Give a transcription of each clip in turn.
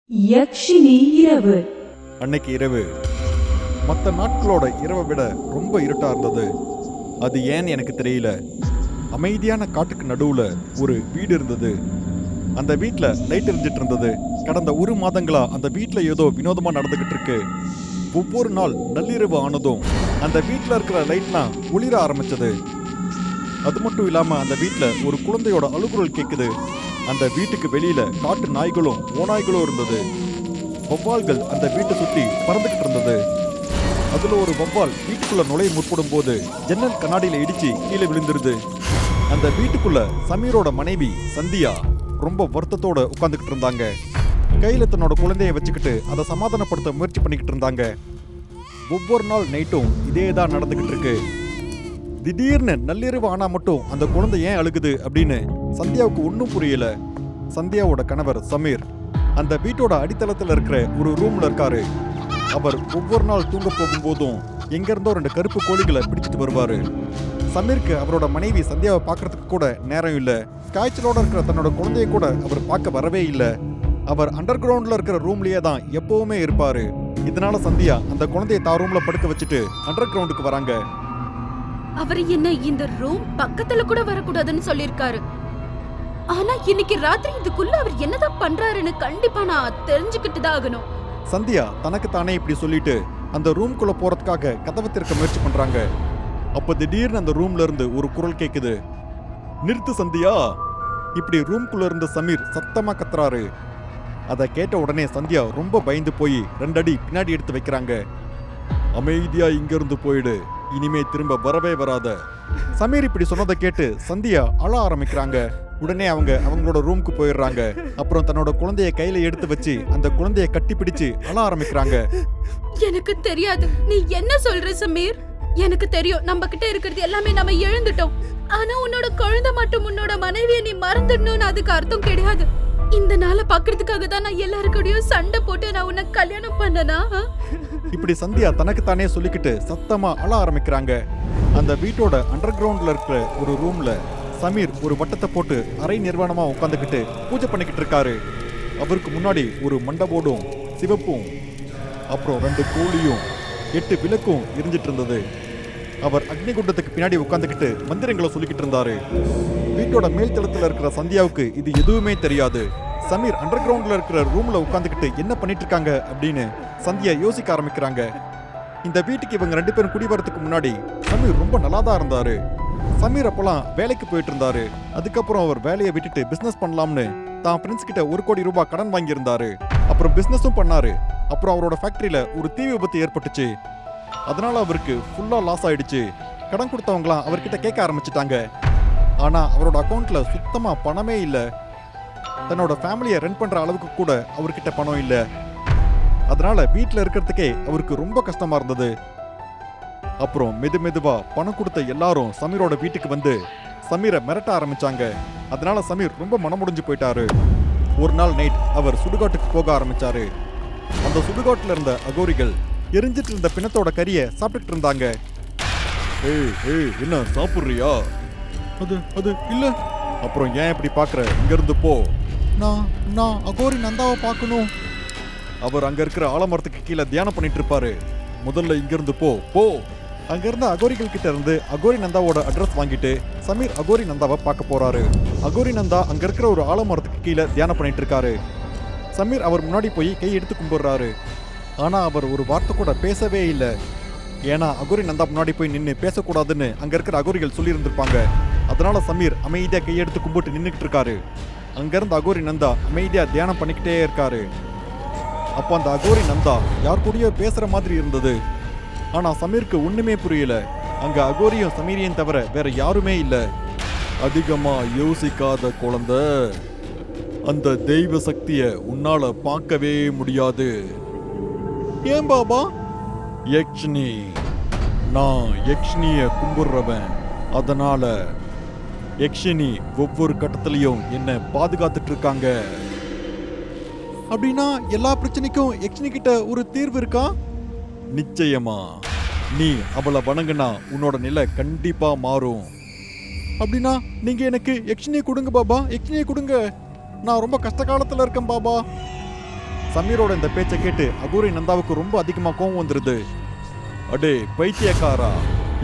யக்ஷினி இரவு. அன்னைக்கு இரவு மற்ற நாட்களோட இரவை விட ரொம்ப இருட்டா இருந்தது. அது ஏன்னு எனக்கு தெரியல. அமைதியான காட்டுக்கு நடுவுல ஒரு வீடு இருந்தது. அந்த வீட்டில் லைட் எரிஞ்சிட்டு இருந்தது. கடந்த ஒரு மாதங்களா அந்த வீட்டில் ஏதோ வினோதமா நடந்துகிட்டு இருக்கு. ஒவ்வொரு நாள் நள்ளிரவு ஆனதும் அந்த வீட்டில் இருக்கிற லைட்லாம் ஒளிர ஆரம்பிச்சது. அது மட்டும் இல்லாம அந்த வீட்டில் ஒரு குழந்தையோட அழுகுரல் கேட்குது. அந்த வீட்டுக்கு வெளியில காட்டு நாய்களும் ஓநாய்களும் இருந்தது. வௌவால்கள் அந்த வீட்டை சுற்றி பறந்துகிட்டு இருந்தது. அதுல ஒரு வௌவால் வீட்டுக்குள்ள நுழைய முற்படும் போது ஜன்னல் கண்ணாடியில இடிச்சு கீழே விழுந்துருது. அந்த வீட்டுக்குள்ள சமீரோட மனைவி சந்தியா ரொம்ப வருத்தத்தோட உட்காந்துக்கிட்டு இருந்தாங்க. கையில தன்னோட குழந்தைய வச்சுக்கிட்டு அதை சமாதானப்படுத்த முயற்சி பண்ணிக்கிட்டு இருந்தாங்க. ஒவ்வொரு நாள் நைட்டும் இதே தான் நடந்துகிட்டு இருக்கு. திடீர்னு நள்ளிரவு ஆனா மட்டும் அந்த குழந்தை ஏன் அழுகுது அப்படின்னு சந்தியாவுக்கு ஒன்றும் புரியல. சந்தியாவோட கணவர் சமீர் அந்த வீட்டோட அடித்தளத்தில் இருக்கிற ஒரு ரூம்ல இருக்காரு. அவர் ஒவ்வொரு நாள் தூங்க போகும்போதும் எங்க இருந்தோ 2 கருப்பு கோழிகளை பிடிச்சிட்டு வருவாரு. சமீருக்கு அவரோட மனைவி சந்தியாவை பார்க்கறதுக்கு கூட நேரம் இல்லை. காய்ச்சலோட இருக்கிற தன்னோட குழந்தைய கூட அவர் பார்க்க வரவே இல்லை. அவர் அண்டர் கிரவுண்ட்ல இருக்கிற ரூம்லயே தான் எப்பவுமே இருப்பாரு. இதனால சந்தியா அந்த குழந்தைய தான் ரூம்ல படுக்க வச்சுட்டு அண்டர் கிரவுண்டுக்கு வராங்க. அவர் என்ன இந்த ரூம் பக்கத்துல கூட வரக்கூடாதுன்னு சொல்லிருக்காரு. ஆனா இன்னைக்கு ராத்திரி இதுக்குள்ள அவர் என்னதான் பண்றாருன்னு கண்டிப்பா நான் தெரிஞ்சுக்கிட்டு தான் ஆகணும். சந்தியா தனக்கு தானே இப்படி சொல்லிட்டு அந்த ரூம்குள்ள போறதுக்காக கதவை திறக்க முயற்சி பண்றாங்க. அப்ப திடீர்னு அந்த ரூம்ல இருந்து ஒரு குரல் கேக்குது. நிறுத்து சந்தியா! இப்படி ரூம்குள்ள இருந்து சமீர் சத்தமா கத்துறாரு. அதை கேட்ட உடனே சந்தியா ரொம்ப பயந்து போய் 2 அடி பின்னாடி எடுத்து வைக்கிறாங்க. அமைதியா இங்க இருந்து போயிடு, இனிமே திரும்ப வரவே வராத. சமீர் இப்படி சொன்னதை கேட்டு சந்தியா அழ ஆரம்பிக்கிறாங்க. உடனே அவங்களோட ரூமுக்கு போயிடுறாங்க. அப்புறம் தன்னோட குழந்தைய கையில எடுத்து வச்சு அந்த குழந்தைய கட்டி பிடிச்சு அழ ஆரம்பிக்கிறாங்க. எனக்கு தெரியாது நீ என்ன சொல்ற சமீர். எனக்கு தெரியும் நம்ம கிட்ட இருக்கிறது எல்லாமே நம்ம இழந்துட்டோம். ஆனா உன்னோட குழந்தை மட்டும் உன்னோட மனைவியை நீ மறந்துடணும்னு அதுக்கு அர்த்தம் கிடையாது. இந்த நாளை பாக்குறதுக்காக தான் நான் எல்லாருக்கூடயும் சண்டை போட்டு நான் உன்னை கல்யாணம் பண்ணனா. இப்படி சந்தியா தனக்கு தானே சொல்லிக்கிட்டு சத்தமா அழ ஆரம்பிக்கிறாங்க. அந்த வீட்டோட அண்டர் கிரவுண்ட்ல இருக்கிற ஒரு ரூம்ல சமீர் ஒரு வட்டத்தை போட்டு அரை நிர்வாணமா உட்காந்துக்கிட்டு பூஜை பண்ணிக்கிட்டு இருக்காரு. அவருக்கு முன்னாடி ஒரு மண்டபோடும் சிவப்பும் அப்புறம் 2 கோழியும் 8 விளக்கும் எரிஞ்சிட்டு இருந்தது. அவர் அக்னிகுண்டத்துக்கு பின்னாடி உட்காந்துக்கிட்டு மந்திரங்களை சொல்லிக்கிட்டு இருந்தாரு. வீட்டோட மேல் தளத்துல இருக்கிற சந்தியாவுக்கு இது எதுவுமே தெரியாது. சமீர் அண்டர் கிரவுண்ட்ல இருக்கிற ரூம்ல உட்காந்துக்கிட்டு என்ன பண்ணிட்டு இருக்காங்க அப்படின்னு சந்தியா யோசிக்க ஆரம்பிக்கிறாங்க. இந்த வீட்டுக்கு இவங்க 2 பேரும் குடி வரதுக்கு முன்னாடி சமீர் ரொம்ப நல்லா தான் இருந்தாரு. சமீர் அப்பெல்லாம் வேலைக்கு போயிட்டு இருந்தாரு. அதுக்கப்புறம் அவர் வேலையை விட்டுட்டு பிசினஸ் பண்ணலாம்னு தான் ஃப்ரெண்ட்ஸ் கிட்ட 1 கோடி ரூபாய் கடன் வாங்கியிருந்தாரு. அப்புறம் பிசினஸும் பண்ணாரு. அப்புறம் அவரோட ஃபேக்டரியில ஒரு தீ விபத்து ஏற்பட்டுச்சு. அதனால அவருக்கு ஃபுல்லா லாஸ் ஆயிடுச்சு. கடன் கொடுத்தவங்களாம் அவர்கிட்ட கேட்க ஆரம்பிச்சிட்டாங்க. ஆனா அவரோட அக்கௌண்ட்ல சுத்தமா பணமே இல்லை. தன்னோட ஃபேமிலியை ரன் பண்ற அளவுக்கு கூட அவர்கிட்ட பணம் இல்லை. அதனால வீட்டில் இருக்கிறதுக்கே அவருக்கு ரொம்ப கஷ்டமா இருந்தது. அப்புறம் மெதுவா பணம் கொடுத்த எல்லாரும் சமீரோட வீட்டுக்கு வந்து சமீரை மிரட்ட ஆரம்பிச்சாங்க. அதனால சமீர் ரொம்ப மனமுடிஞ்சு போயிட்டாரு. ஒரு நாள் நைட் அவர் சுடுகாட்டுக்கு போக ஆரம்பிச்சாரு. அந்த சுடுகாட்டுல இருந்த அகோரிகள் எரிஞ்சிட்டு இருந்த பிணத்தோட கறியை சாப்பிட்டுட்டு இருந்தாங்க. ஏய் என்ன சாப்பிட்றியா? அது இல்ல. அப்புறம் ஏன் இப்படி பாக்குற? இங்க இருந்து போ. நான் அகோரி நந்தாவை பார்க்கணும். அவர் அங்க இருக்கிற ஆலமரத்துக்கு கீழே தியானம் பண்ணிட்டு இருப்பாரு. முதல்ல இங்க இருந்து போ. அங்க இருந்த அகோரிகள் கிட்ட இருந்து அகோரி நந்தாவோட அட்ரஸ் வாங்கிட்டு சமீர் அகோரி நந்தாவை பார்க்க போறாரு. அகோரி நந்தா அங்க இருக்கிற ஒரு ஆலமரத்துக்கு கீழே தியானம் பண்ணிட்டு இருக்காரு. சமீர் அவர் முன்னாடி போய் கை எடுத்து கும்பிடுறாரு. ஆனா அவர் ஒரு வார்த்தை கூட பேசவே இல்லை. ஏன்னா அகோரி நந்தா முன்னாடி போய் நின்று பேசக்கூடாதுன்னு அங்க இருக்கிற அகோரிகள் சொல்லி இருந்திருப்பாங்க. அதனால சமீர் அமைதியா கையெடுத்து கும்பிட்டு நின்றுகிட்டு இருக்காரு. அங்கிருந்து அகோரி நந்தா அமைதியா தியானம் பண்ணிக்கிட்டே இருக்காரு. அப்போ அந்த அகோரி நந்தா யார் கூடயோ பேசுற மாதிரி இருந்தது. ஆனா சமீருக்கு ஒண்ணுமே புரியல. அங்க அகோரியும் சமீரையும் தவிர வேற யாருமே இல்லை. அதிகமா யோசிக்காத குழந்தை, அந்த தெய்வ சக்தியை உன்னால பார்க்கவே முடியாது. ஏன் பாபா? யக்ஷினி, நான் யக்ஷினிய கும்பிடுறவன். அதனால யக்ஷினி ஒவ்வொரு கட்டத்திலையும் என்ன பாதுகாத்துட்டு இருக்காங்க. அப்படின்னா எல்லா பிரச்சனைக்கும் யக்ஷினி கிட்ட ஒரு தீர்வு இருக்கா? நிச்சயமா. நீ அவளை வணங்குனா உன்னோட நிலை கண்டிப்பா மாறும். அப்படின்னா நீங்க எனக்கு யக்ஷினியை கொடுங்க பாபா, யக்ஷினியை கொடுங்க. நான் ரொம்ப கஷ்ட காலத்துல இருக்கேன் பாபா. சமீரோட இந்த பேச்சை கேட்டு அகோரி நந்தாவுக்கு ரொம்ப அதிகமா கோவம் வந்துருது. அடே பைத்தியக்காரா,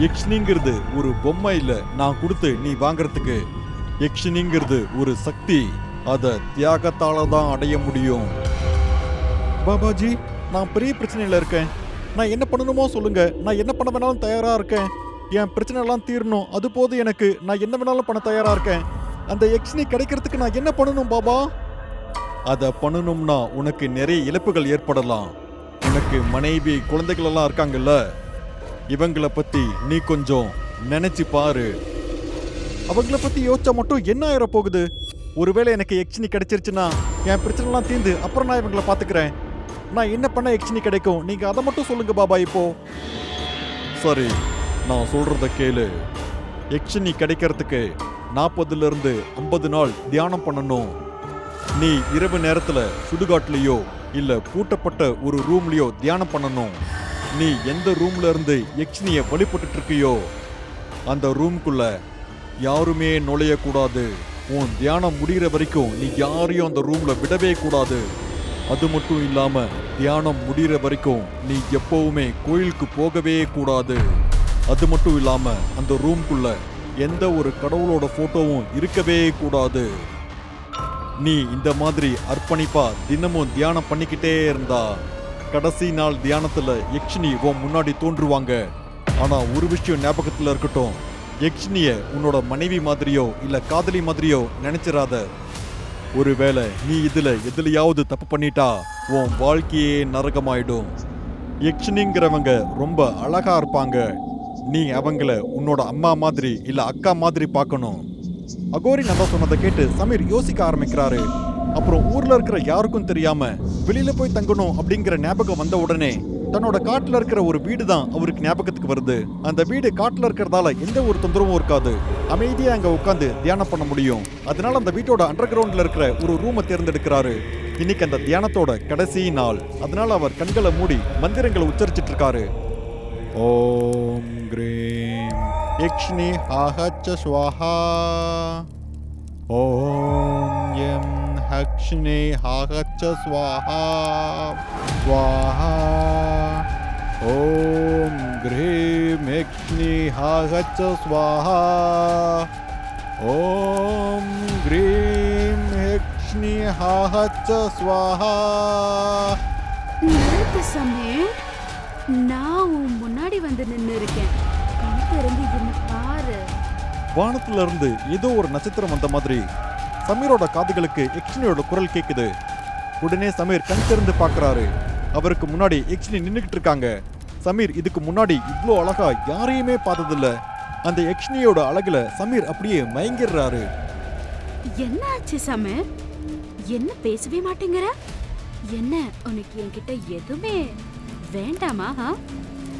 யக்ஷினிங்கிறது ஒரு பொம்மை இல்ல நான் கொடுத்து நீ வாங்கறதுக்கு. யக்ஷினிங்கிறது ஒரு சக்தி, அத தியாகத்தால தான் அடைய முடியும். பாபாஜி, நான் பெரிய பிரச்சனையில இருக்கேன். நான் என்ன பண்ணணுமோ சொல்லுங்க, நான் என்ன பண்ண வேணாலும் தயாரா இருக்கேன். என் பிரச்சனை எல்லாம் தீரணும், அது போது எனக்கு. நான் என்ன வேணாலும் பண்ண தயாரா இருக்கேன். அந்த யக்ஷினி கிடைக்கிறதுக்கு நான் என்ன பண்ணணும் பாபா? அதை பண்ணணும்னா உனக்கு நிறைய இழப்புகள் ஏற்படலாம். உனக்கு மனைவி குழந்தைகள் எல்லாம் இருக்காங்கல்ல, இவங்கள பத்தி நீ கொஞ்சம் நினைச்சு பாரு. அவங்கள பத்தி யோசிச்சா மட்டும் என்ன ஆயிர போகுது? ஒருவேளை எனக்கு யக்ஷினி கிடைச்சிருச்சுன்னா என் பிரச்சனை எல்லாம் தீர்ந்து அப்புறம் நான் இவங்களை பாத்துக்கிறேன். நான் என்ன பண்ண யக்ஷினி கிடைக்கும்? நீங்க அதை மட்டும் சொல்லுங்க பாபா இப்போ. சரி, நான் சொல்றத கேளு. யக்ஷினி கிடைக்கிறதுக்கு 40 இருந்து 50 நாள் தியானம் பண்ணணும். நீ இரவு நேரத்துல சுடுகாட்டுலயோ இல்ல பூட்டப்பட்ட ஒரு ரூம்லயோ தியானம் பண்ணணும். நீ எந்த ரூம்ல இருந்து யக்ஷினிய வழிபட்டு இருக்கியோ அந்த ரூம்குள்ள யாருமே நுழைய கூடாது. உன் தியானம் முடிகிற வரைக்கும் நீ யாரையும் அந்த ரூம்ல விடவே கூடாது. அது மட்டும் இல்லாம தியானம் முடிகிற வரைக்கும் நீ எப்பவுமே கோயிலுக்கு போகவே கூடாது. அது மட்டும் இல்லாம அந்த ரூம்குள்ள எந்த ஒரு கடவுளோட போட்டோவும் இருக்கவே கூடாது. நீ இந்த மாதிரி அர்ப்பணிப்பா தினமும் தியானம் பண்ணிக்கிட்டே இருந்தா கடைசி நாள் தியானத்துல யக்ஷினி உன் முன்னாடி தோன்றுவாங்க. ஆனா ஒரு விஷயம் ஞாபகத்துல இருக்கட்டும், யக்ஷினிய உன்னோட மனைவி மாதிரியோ இல்ல காதலி மாதிரியோ நினைச்சிராத. ஒருவேளை நீ எதுலயாவது தப்பு பண்ணிட்டா உன் வாழ்க்கையே நரகமாயிடும். யக்ஷினிங்கிறவங்க ரொம்ப அழகா இருப்பாங்க. நீ அவங்கள உன்னோட அம்மா மாதிரி இல்ல அக்கா மாதிரி பார்க்கணும். அகோரி நந்தா சொன்னதை கேட்டு சமீர் யோசிக்க ஆரம்பிக்கிறாரு. அப்புறம் ஊர்ல இருக்கிற யாருக்கும் தெரியாம வெளியில போய் தங்கணும் அப்படிங்கிற ஞாபகம் வந்த உடனே தன்னோட காட்டுல இருக்கிற ஒரு வீடு தான் அவருக்கு ஞாபகத்துக்கு வருது. அந்த வீடு காட்டுல இருக்கிறதால எந்த ஒரு தொந்தரவும் இருக்காது. அமைதியா அங்க உட்காந்து தியானம் பண்ண முடியும். அதனால அந்த வீட்டோட அண்டர் கிரவுண்ட்ல இருக்கிற ஒரு ரூமை தேர்ந்தெடுக்கிறாரு. இன்னைக்கு அந்த தியானத்தோட கடைசி நாள். அதனால அவர் கண்களை மூடி மந்திரங்களை உச்சரிச்சிட்டு இருக்காரு. ஓம் க்ரீம் யக்ஷினி ஆஹச்ச ஸ்வாஹா. ஓம் யம் ஹக்ஷினி ஆஹச்ச ஸ்வாஹா ஸ்வாஹா. ஓம் க்ரீம் யக்ஷினி ஆஹச்ச ஸ்வாஹா. ஓம் க்ரீம் யக்ஷினி ஆஹச்ச ஸ்வாஹா. நிறுத்து சமீர், நான் உன் முன்னாடி வந்து நின்று இருக்கேன். இருந்து என்ன பாரு. வானத்துல இருந்து ஏதோ ஒரு நட்சத்திரம் வந்த மாதிரி சமீரோட காதுகளுக்கு யக்ஷினியோட குரல் கேக்குது. உடனே சமீர் கண் திறந்து பார்க்கறாரு. அவருக்கு முன்னாடி யக்ஷினி நின்னுக்கிட்டு இருக்காங்க. சமீர் இதுக்கு முன்னாடி இவ்ளோ அழகா யாரையுமே பார்த்ததில்ல. அந்த யக்ஷினியோட அழகுல சமீர் அப்படியே மயங்கிடுறாரு. என்ன ஆச்சு சமீர்? என்ன பேசவே மாட்டேங்கிற? என்ன உனக்கு என்கிட்ட எதுவுமே வேண்டாமா?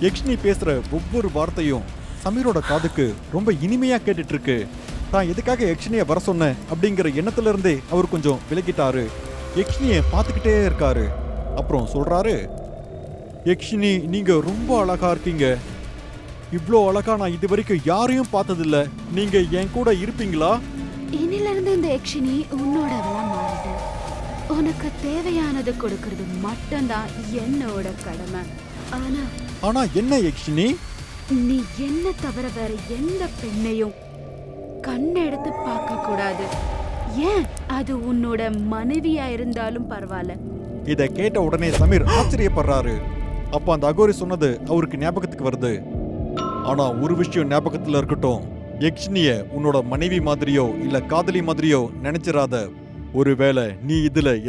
யக்ஷினி பேசுற ஒவ்வொரு வார்த்தையும் சமீரோட காதுக்கு ரொம்ப இனிமையா கேட்டுட்டு இருக்கு. தான் எதுக்காக யக்ஷினியை வர சொன்னேன் அப்படிங்கிற எண்ணத்துல இருந்தே அவர் கொஞ்சம் விலகிட்டாரு. யக்ஷினியை பார்த்துக்கிட்டே இருக்காரு. அப்புறம் சொல்றாரு, யக்ஷினி நீங்க ரொம்ப அழகா இருக்கீங்க. இவ்ளோ அழகா நான் இது வரைக்கும் யாரையும் பார்த்ததில்ல. நீங்க என் கூட இருப்பீங்களா? இன்னில இருந்து இந்த யக்ஷினி உன்னோடவெல்லாம் மாறிடு. உனக்கு தேவையானது கொடுக்கறது மட்டும்தான் என்னோட கடமை. ஆனா என்ன யக்ஷினி? நீ என்ன தவிர வேற எந்த பெண்ணையும் கண்ணெடுத்து பார்க்க கூடாது. ஏன் அது உன்னோட மனைவியா இருந்தாலும் பரவாயில்ல. இத கேட்ட உடனே சமீர் ஆச்சரியப்படுறாரு. அப்ப அந்த அகோரி சொன்னது அவருக்கு ஞாபகத்துக்கு வருது. ஆனா ஒரு விஷயம் ஞாபகத்துல இருக்கட்டும், யக்ஷினிய உன்னோட மனைவி மாதிரியோ இல்ல காதலி மாதிரியோ நினைச்சிராத. ஒருவேளை நீ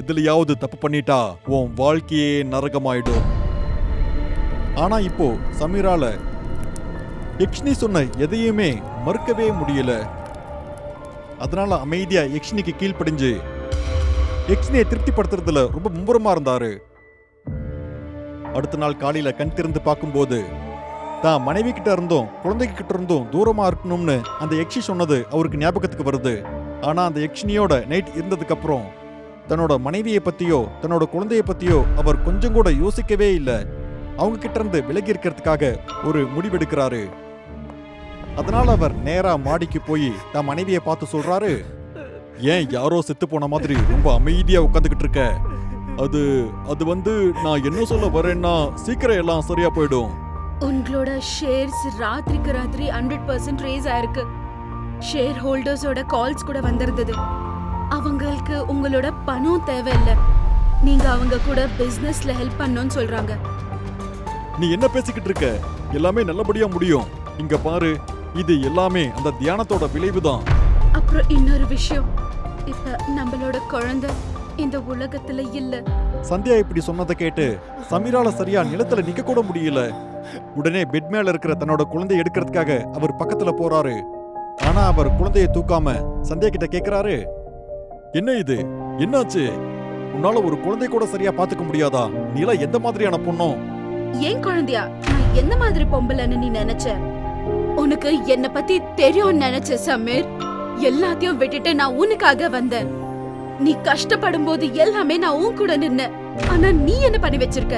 எதுலயாவது தப்பு பண்ணிட்டா உன் வாழ்க்கையே நரகமாயிடும். ஆனா இப்போ சமீரால யக்ஷினி சொன்ன எதையுமே மறுக்கவே முடியல. அதனால அமைதியா யக்ஷினிக்கு கீழ்ப்படிஞ்சு யக்ஷினியை திருப்திப்படுத்துறதுல ரொம்ப மும்முரமா இருந்தாரு. அடுத்த நாள் காலையில கண் திறந்து பார்க்கும்போது தான் மனைவி கிட்ட இருந்தும் குழந்தைகிட்ட இருந்தும் தூரமா இருக்கணும்னு அந்த யக்ஷி சொன்னது அவருக்கு ஞாபகத்துக்கு வருது. ஆனா அந்த யக்ஷினியோட நைட் இருந்ததுக்கு அப்புறம் தன்னோட மனைவியை பத்தியோ தன்னோட குழந்தைய பத்தியோ அவர் கொஞ்சம் கூட யோசிக்கவே இல்லை. அவங்க கிட்ட இருந்து விலகி இருக்கிறதுக்காக ஒரு முடிவெடுக்கிறாரு. அதனால அவர் நேரா மாடிக்கு போய் தன் மனைவியை பார்த்து சொல்றாரு, ஏன் யாரோ செத்து போன மாதிரி ரொம்ப அமைதியா உட்காந்துக்கிட்டு இருக்க? அது அது வந்து நான் என்ன சொல்ல வரேன்னா சீக்கிரம் எல்லாம் சரியா போயிடும். உங்களோட ஷேர்ஸ் ராத்திரிக்கு ராத்திரி 100% ரேஸ் ஆயிருக்கு. ஷேர் ஹோல்டர்ஸோட கால்ஸ் கூட வந்திருந்தது. அவங்களுக்கு உங்களோட பணம் தேவையில்லை, நீங்க அவங்க கூட பிசினஸ்ல ஹெல்ப் பண்ணணும்னு சொல்றாங்க. நீ என்ன பேசிக்கிட்டு இருக்க? எல்லாமே நல்லபடியா முடியும். இங்க பாரு, இது எல்லாமே அந்த தியானத்தோட விளைவுதான். அப்புறம் இன்னொரு விஷயம், இப்ப நம்மளோட குழந்தை இந்த உலகத்துல இல்ல. சந்தியா இப்படி சொன்னதை கேட்டு சமீரால சரியா நிலத்துல நிக்க கூட முடியல. உடனே பெட் மேல இருக்கிற தன்னோட குழந்தையை எடுக்கிறதுக்காக அவர் பக்கத்துல போறாரு. ஆனா அவர் குழந்தையை தூக்காம சந்தியா கிட்ட கேக்குறாரு, என்ன இது, என்னாச்சு? உன்னால ஒரு குழந்தை கூட சரியா பாத்துக்க முடியாதா? நீலாம் எந்த மாதிரியான பொண்ணும்? ஏன் குழந்தையா? நான் எந்த மாதிரி பொம்பளைன்னு நீ நினைச்ச? உனக்கு என்ன பத்தி தெரியும்னு நினைச்ச சமீர். எல்லாத்தையும் விட்டுட்டு நான் உனக்காக வந்தேன். நீ கஷ்டப்படும் போது எல்லாமே நான் உன் கூட நின்னேன். ஆனா நீ என்ன பண்ணி வச்சிருக்க?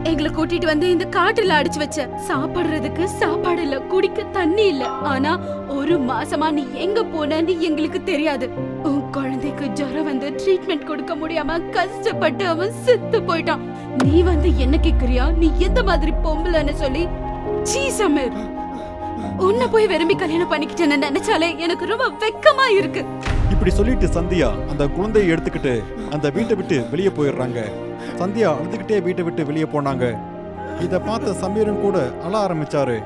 எங்களை கூட்டிட்டு வந்து இந்த காட்டுல அடிச்சு வச்ச. சாப்பிடுறதுக்கு சாப்பாடு இல்ல, குடிக்க தண்ணி இல்ல. ஆனா ஒரு மாசமா நீ எங்க போனன்னு எங்களுக்கு தெரியாது. உன் குழந்தைக்கு ஜுரம் வந்து ட்ரீட்மெண்ட் கொடுக்க முடியாம கஷ்டப்பட்டு அவன் செத்து போயிட்டான். நீ வந்து என்ன கேக்குறியா? நீ எந்த மாதிரி பொம்பளைன்னு சொல்லி? சீ சமீர், உன்னை போய் விரும்பி கல்யாணம் பண்ணிக்கிட்டேன்னு நினைச்சாலே எனக்கு ரொம்ப வெக்கமா இருக்கு. இப்படி சொல்லிட்டு சந்தியா அந்த குழந்தையை எடுத்துக்கிட்டு அந்த வீட்டை விட்டு வெளியே போயிடுறாங்க. சந்தியா அழுதுகிட்டே வீட்டை விட்டு வெளியே போனாங்க. இத பார்த்த சமீரும் கூட அழ ஆரம்பிச்சாரு.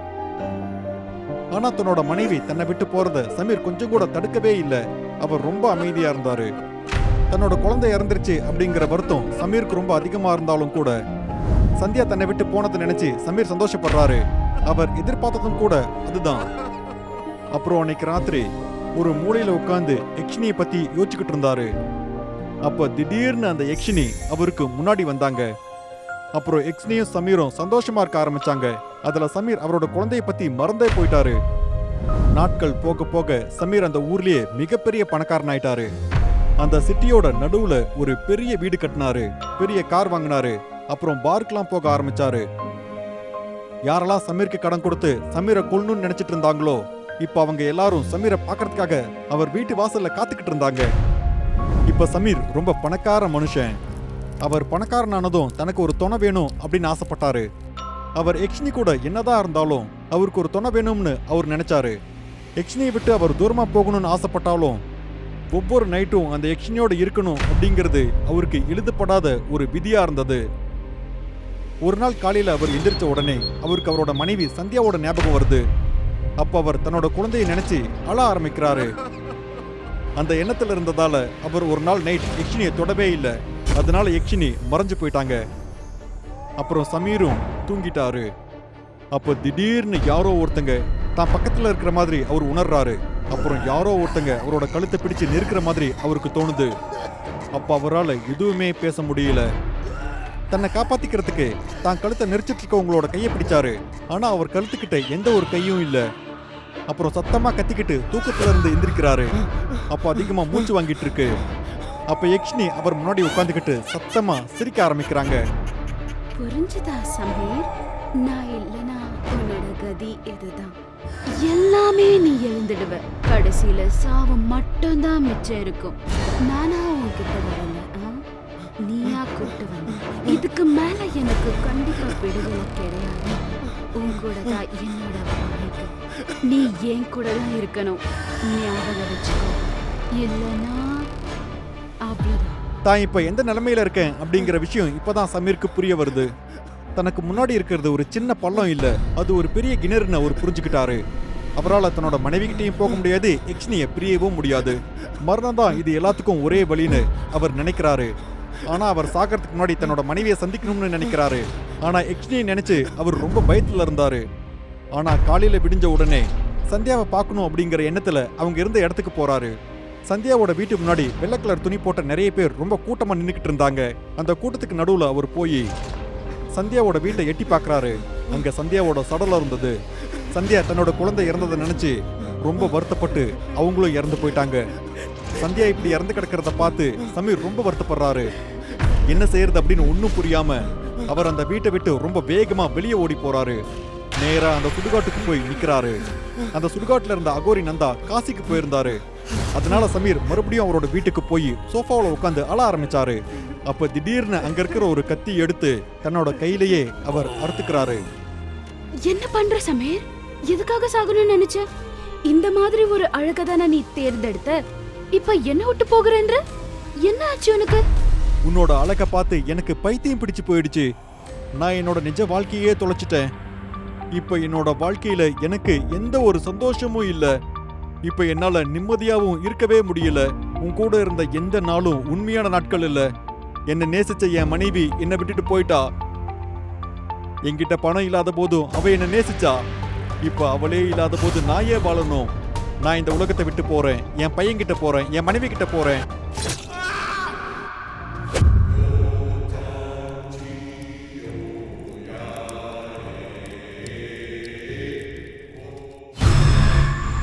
ஆனா தன்னோட மனைவி தன்னை விட்டு போறத சமீர் கொஞ்சம் கூட தடுக்கவே இல்லை. அவர் ரொம்ப அமைதியா இருந்தாரு. தன்னோட குழந்தை இறந்துருச்சு அப்படிங்கிற வருத்தம் சமீருக்கு ரொம்ப அதிகமா இருந்தாலும் கூட சந்தியா தன்னை விட்டு போனதை நினைச்சு சமீர் சந்தோஷப்படுறாரு. அவர் எதிர்பார்த்ததும் கூட அதுதான். அப்புறம் அன்னைக்கு ராத்திரி ஒரு மூலையில உட்கார்ந்து யக்ஷினியை பத்தி யோசிச்சுக்கிட்டு இருந்தாரு. அப்ப திடீர்னு அந்த யக்ஷினி அவருக்கு முன்னாடி வந்தாங்க. அப்புறம் யக்ஷினியும் சமீரும் சந்தோஷமா இருக்க ஆரம்பிச்சாங்க. அதுல சமீர் அவரோட குழந்தைய பத்தி மறந்தே போயிட்டாரு. நாட்கள் போக போக சமீர் அந்த ஊர்லயே மிகப்பெரிய பணக்காரன் ஆயிட்டாரு. அந்த சிட்டியோட நடுவுல ஒரு பெரிய வீடு கட்டினாரு, பெரிய கார் வாங்கினாரு. அப்புறம் பார்க்கெல்லாம் போக ஆரம்பிச்சாரு. யாரெல்லாம் சமீருக்கு கடன் கொடுத்து சமீரை கொல்லணும்னு நினைச்சிட்டு இருந்தாங்களோ இப்ப அவங்க எல்லாரும் சமீரை பார்க்கறதுக்காக அவர் வீட்டு வாசல்ல காத்துக்கிட்டு இருந்தாங்க. இப்ப சமீர் ரொம்ப பணக்கார மனுஷன். அவர் பணக்காரனானதும் தனக்கு ஒரு துணை வேணும் அப்படின்னு ஆசைப்பட்டாரு. அவர் யக்ஷினி கூட என்னதான் இருந்தாலும் அவருக்கு ஒரு துணை வேணும்னு அவர் நினைச்சாரு. யக்ஷினியை விட்டு அவர் தூரமா போகணும்னு ஆசைப்பட்டாலும் ஒவ்வொரு நைட்டும் அந்த யக்ஷினியோட இருக்கணும் அப்படிங்கிறது அவருக்கு எழுதப்படாத ஒரு விதியா இருந்தது. ஒரு நாள் காலையில அவர் எந்திரிச்ச உடனே அவருக்கு அவரோட மனைவி சந்தியாவோட ஞாபகம் வருது. அப்ப அவர் தன்னோட குழந்தையை நினைச்சு அழ ஆரம்பிக்கிறாரு. அந்த எண்ணத்துல இருந்ததால அவர் ஒரு நாள் நைட் யக்ஷினியை தொடவே இல்லை. அதனால யக்ஷினி மறைஞ்சு போயிட்டாங்க. அப்புறம் சமீரும் தூங்கிட்டாரு. அப்ப திடீர்னு யாரோ ஒருத்தங்க தான் பக்கத்துல இருக்கிற மாதிரி அவர் உணர்றாரு. அப்புறம் யாரோ ஒருத்தங்க அவரோட கழுத்தை பிடிச்சு நெருக்கிற மாதிரி அவருக்கு தோணுது. அப்ப அவரால் எதுவுமே பேச முடியல. தன்னை காப்பாத்திக்கிறதுக்கு தான் கழுத்தை நெரிச்சிட்டு இருக்கவங்களோட கையை பிடிச்சாரு. ஆனா அவர் கழுத்துக்கிட்ட எந்த ஒரு கையும் இல்ல. அப்புறம் சத்தமா கத்திக்கிட்டு தூக்கத்துல இருந்து எந்திரிக்கிறாரு. அப்ப அதிகமா மூச்சு வாங்கிட்டு இருக்கு. அப்ப யக்ஷினி அவர் முன்னாடி உட்காந்துக்கிட்டு சத்தமா சிரிக்க ஆரம்பிக்கிறாங்க. புரிஞ்சுதா சமீர்? நான் இல்லனா உன்னோட கதி இதுதான். எல்லாமே நீ எழுந்துடுவ. கடைசியில சாவு மட்டும்தான் மிச்சம் இருக்கும். நானா உன்கிட்ட வரல, நீயா கூப்பிட்டு வந்த. இதுக்கு மேல எனக்கு கண்டிப்பா விடுதலை கிடையாது. உன் கூட தான் என்னோட வாழ்க்கை. நீ என் கூட தான் இருக்கணும், ஞாபகம் வச்சுக்கோ. இல்லைன்னா அவ்வளவுதான். தான் இப்ப எந்த நிலைமையில இருக்கேன் அப்படிங்கிற விஷயம் இப்பதான் சமீருக்கு புரிய வருது. தனக்கு முன்னாடி இருக்கிறது ஒரு சின்ன பள்ளம் இல்ல, அது ஒரு பெரிய கிணறுன்னு அவர் புரிஞ்சுக்கிட்டாரு. அவரால் தன்னோட மனைவிகிட்டையும் போக முடியாது, யக்ஷினியை பிரியவும் முடியாது. மரணம் தான் இது எல்லாத்துக்கும் ஒரே வழின்னு அவர் நினைக்கிறாரு. ஆனா அவர் சாகிறதுக்கு முன்னாடி தன்னோட மனைவியை சந்திக்கணும்னு நினைக்கிறாரு. ஆனா யக்ஷினியை நினைச்சு அவர் ரொம்ப பயத்துல இருந்தாரு. ஆனா காலையில விடிஞ்ச உடனே சந்தியாவை பார்க்கணும் அப்படிங்கிற எண்ணத்துல அவங்க இருந்த இடத்துக்கு போறாரு. சந்தியாவோட வீட்டுக்கு முன்னாடி வெள்ளை கலர் துணி போட்ட நிறைய பேர் ரொம்ப கூட்டமா நின்றுக்கிட்டு இருந்தாங்க. அந்த கூட்டத்துக்கு நடுவுல அவர் போய் சந்தியாவோட வீட்டை எட்டி பார்க்கறாரு. அங்க சந்தியாவோட சடலம் இருந்தது. சந்தியா தன்னோட குழந்தை இறந்ததை நினைச்சு ரொம்ப வருத்தப்பட்டு அவங்களும் இறந்து போயிட்டாங்க. சந்தியா இப்படி இறந்து கிடக்கிறத பார்த்து சமீர் ரொம்ப வருத்தப்படுறாரு. என்ன செய்யறது அப்படின்னு ஒன்றும் புரியாம அவர் அந்த வீட்டை விட்டு ரொம்ப வேகமா வெளியே ஓடி போறாரு. நேரா அந்த சுடுகாட்டுக்கு போய் நிக்கிறாரு. அந்த சுடுகாட்டுல இருந்த அகோரி நந்தா காசிக்கு போயிருந்தாரு. அதனால சமீர் மறுபடியும் அவரோட வீட்டுக்கு போய் சோஃபாவில் உட்காந்து அழ ஆரம்பிச்சாரு. அப்ப திடீர்னு அங்க இருக்கிற ஒரு கத்தி எடுத்து தன்னோட கையிலேயே அவர் அறுத்துக்கிறாரு. என்ன பண்ற சமீர்? எதுக்காக சாகணும்னு நினைச்ச? இந்த மாதிரி ஒரு அழகதான நீ தேர்ந்தெடுத்த. இப்ப என்ன விட்டு போகிறேன்ற? என்ன ஆச்சு உனக்கு? உன்னோட அழகை பார்த்து எனக்கு பைத்தியம் பிடிச்சு போயிடுச்சு. நான் என்னோட நிஜ வாழ்க்கையே தொலைச்சிட்டேன். இப்ப என்னோட வாழ்க்கையில எனக்கு எந்த ஒரு சந்தோஷமும் இல்ல. இப்ப என்னால நிம்மதியாவும் இருக்கவே முடியல. உன் கூட இருந்த எந்த நாளும் உண்மையான நாட்கள் இல்ல. என்னை நேசிச்ச என் மனைவி என்னை விட்டுட்டு போயிட்டா. என்கிட்ட பணம் இல்லாத போதும் அவ என்னை நேசிச்சா. இப்ப அவளே இல்லாத போது நான் ஏன் வாழணும்? நான் இந்த உலகத்தை விட்டு போறேன். என் பையன் கிட்ட போறேன், என் மனைவி கிட்ட போறேன்.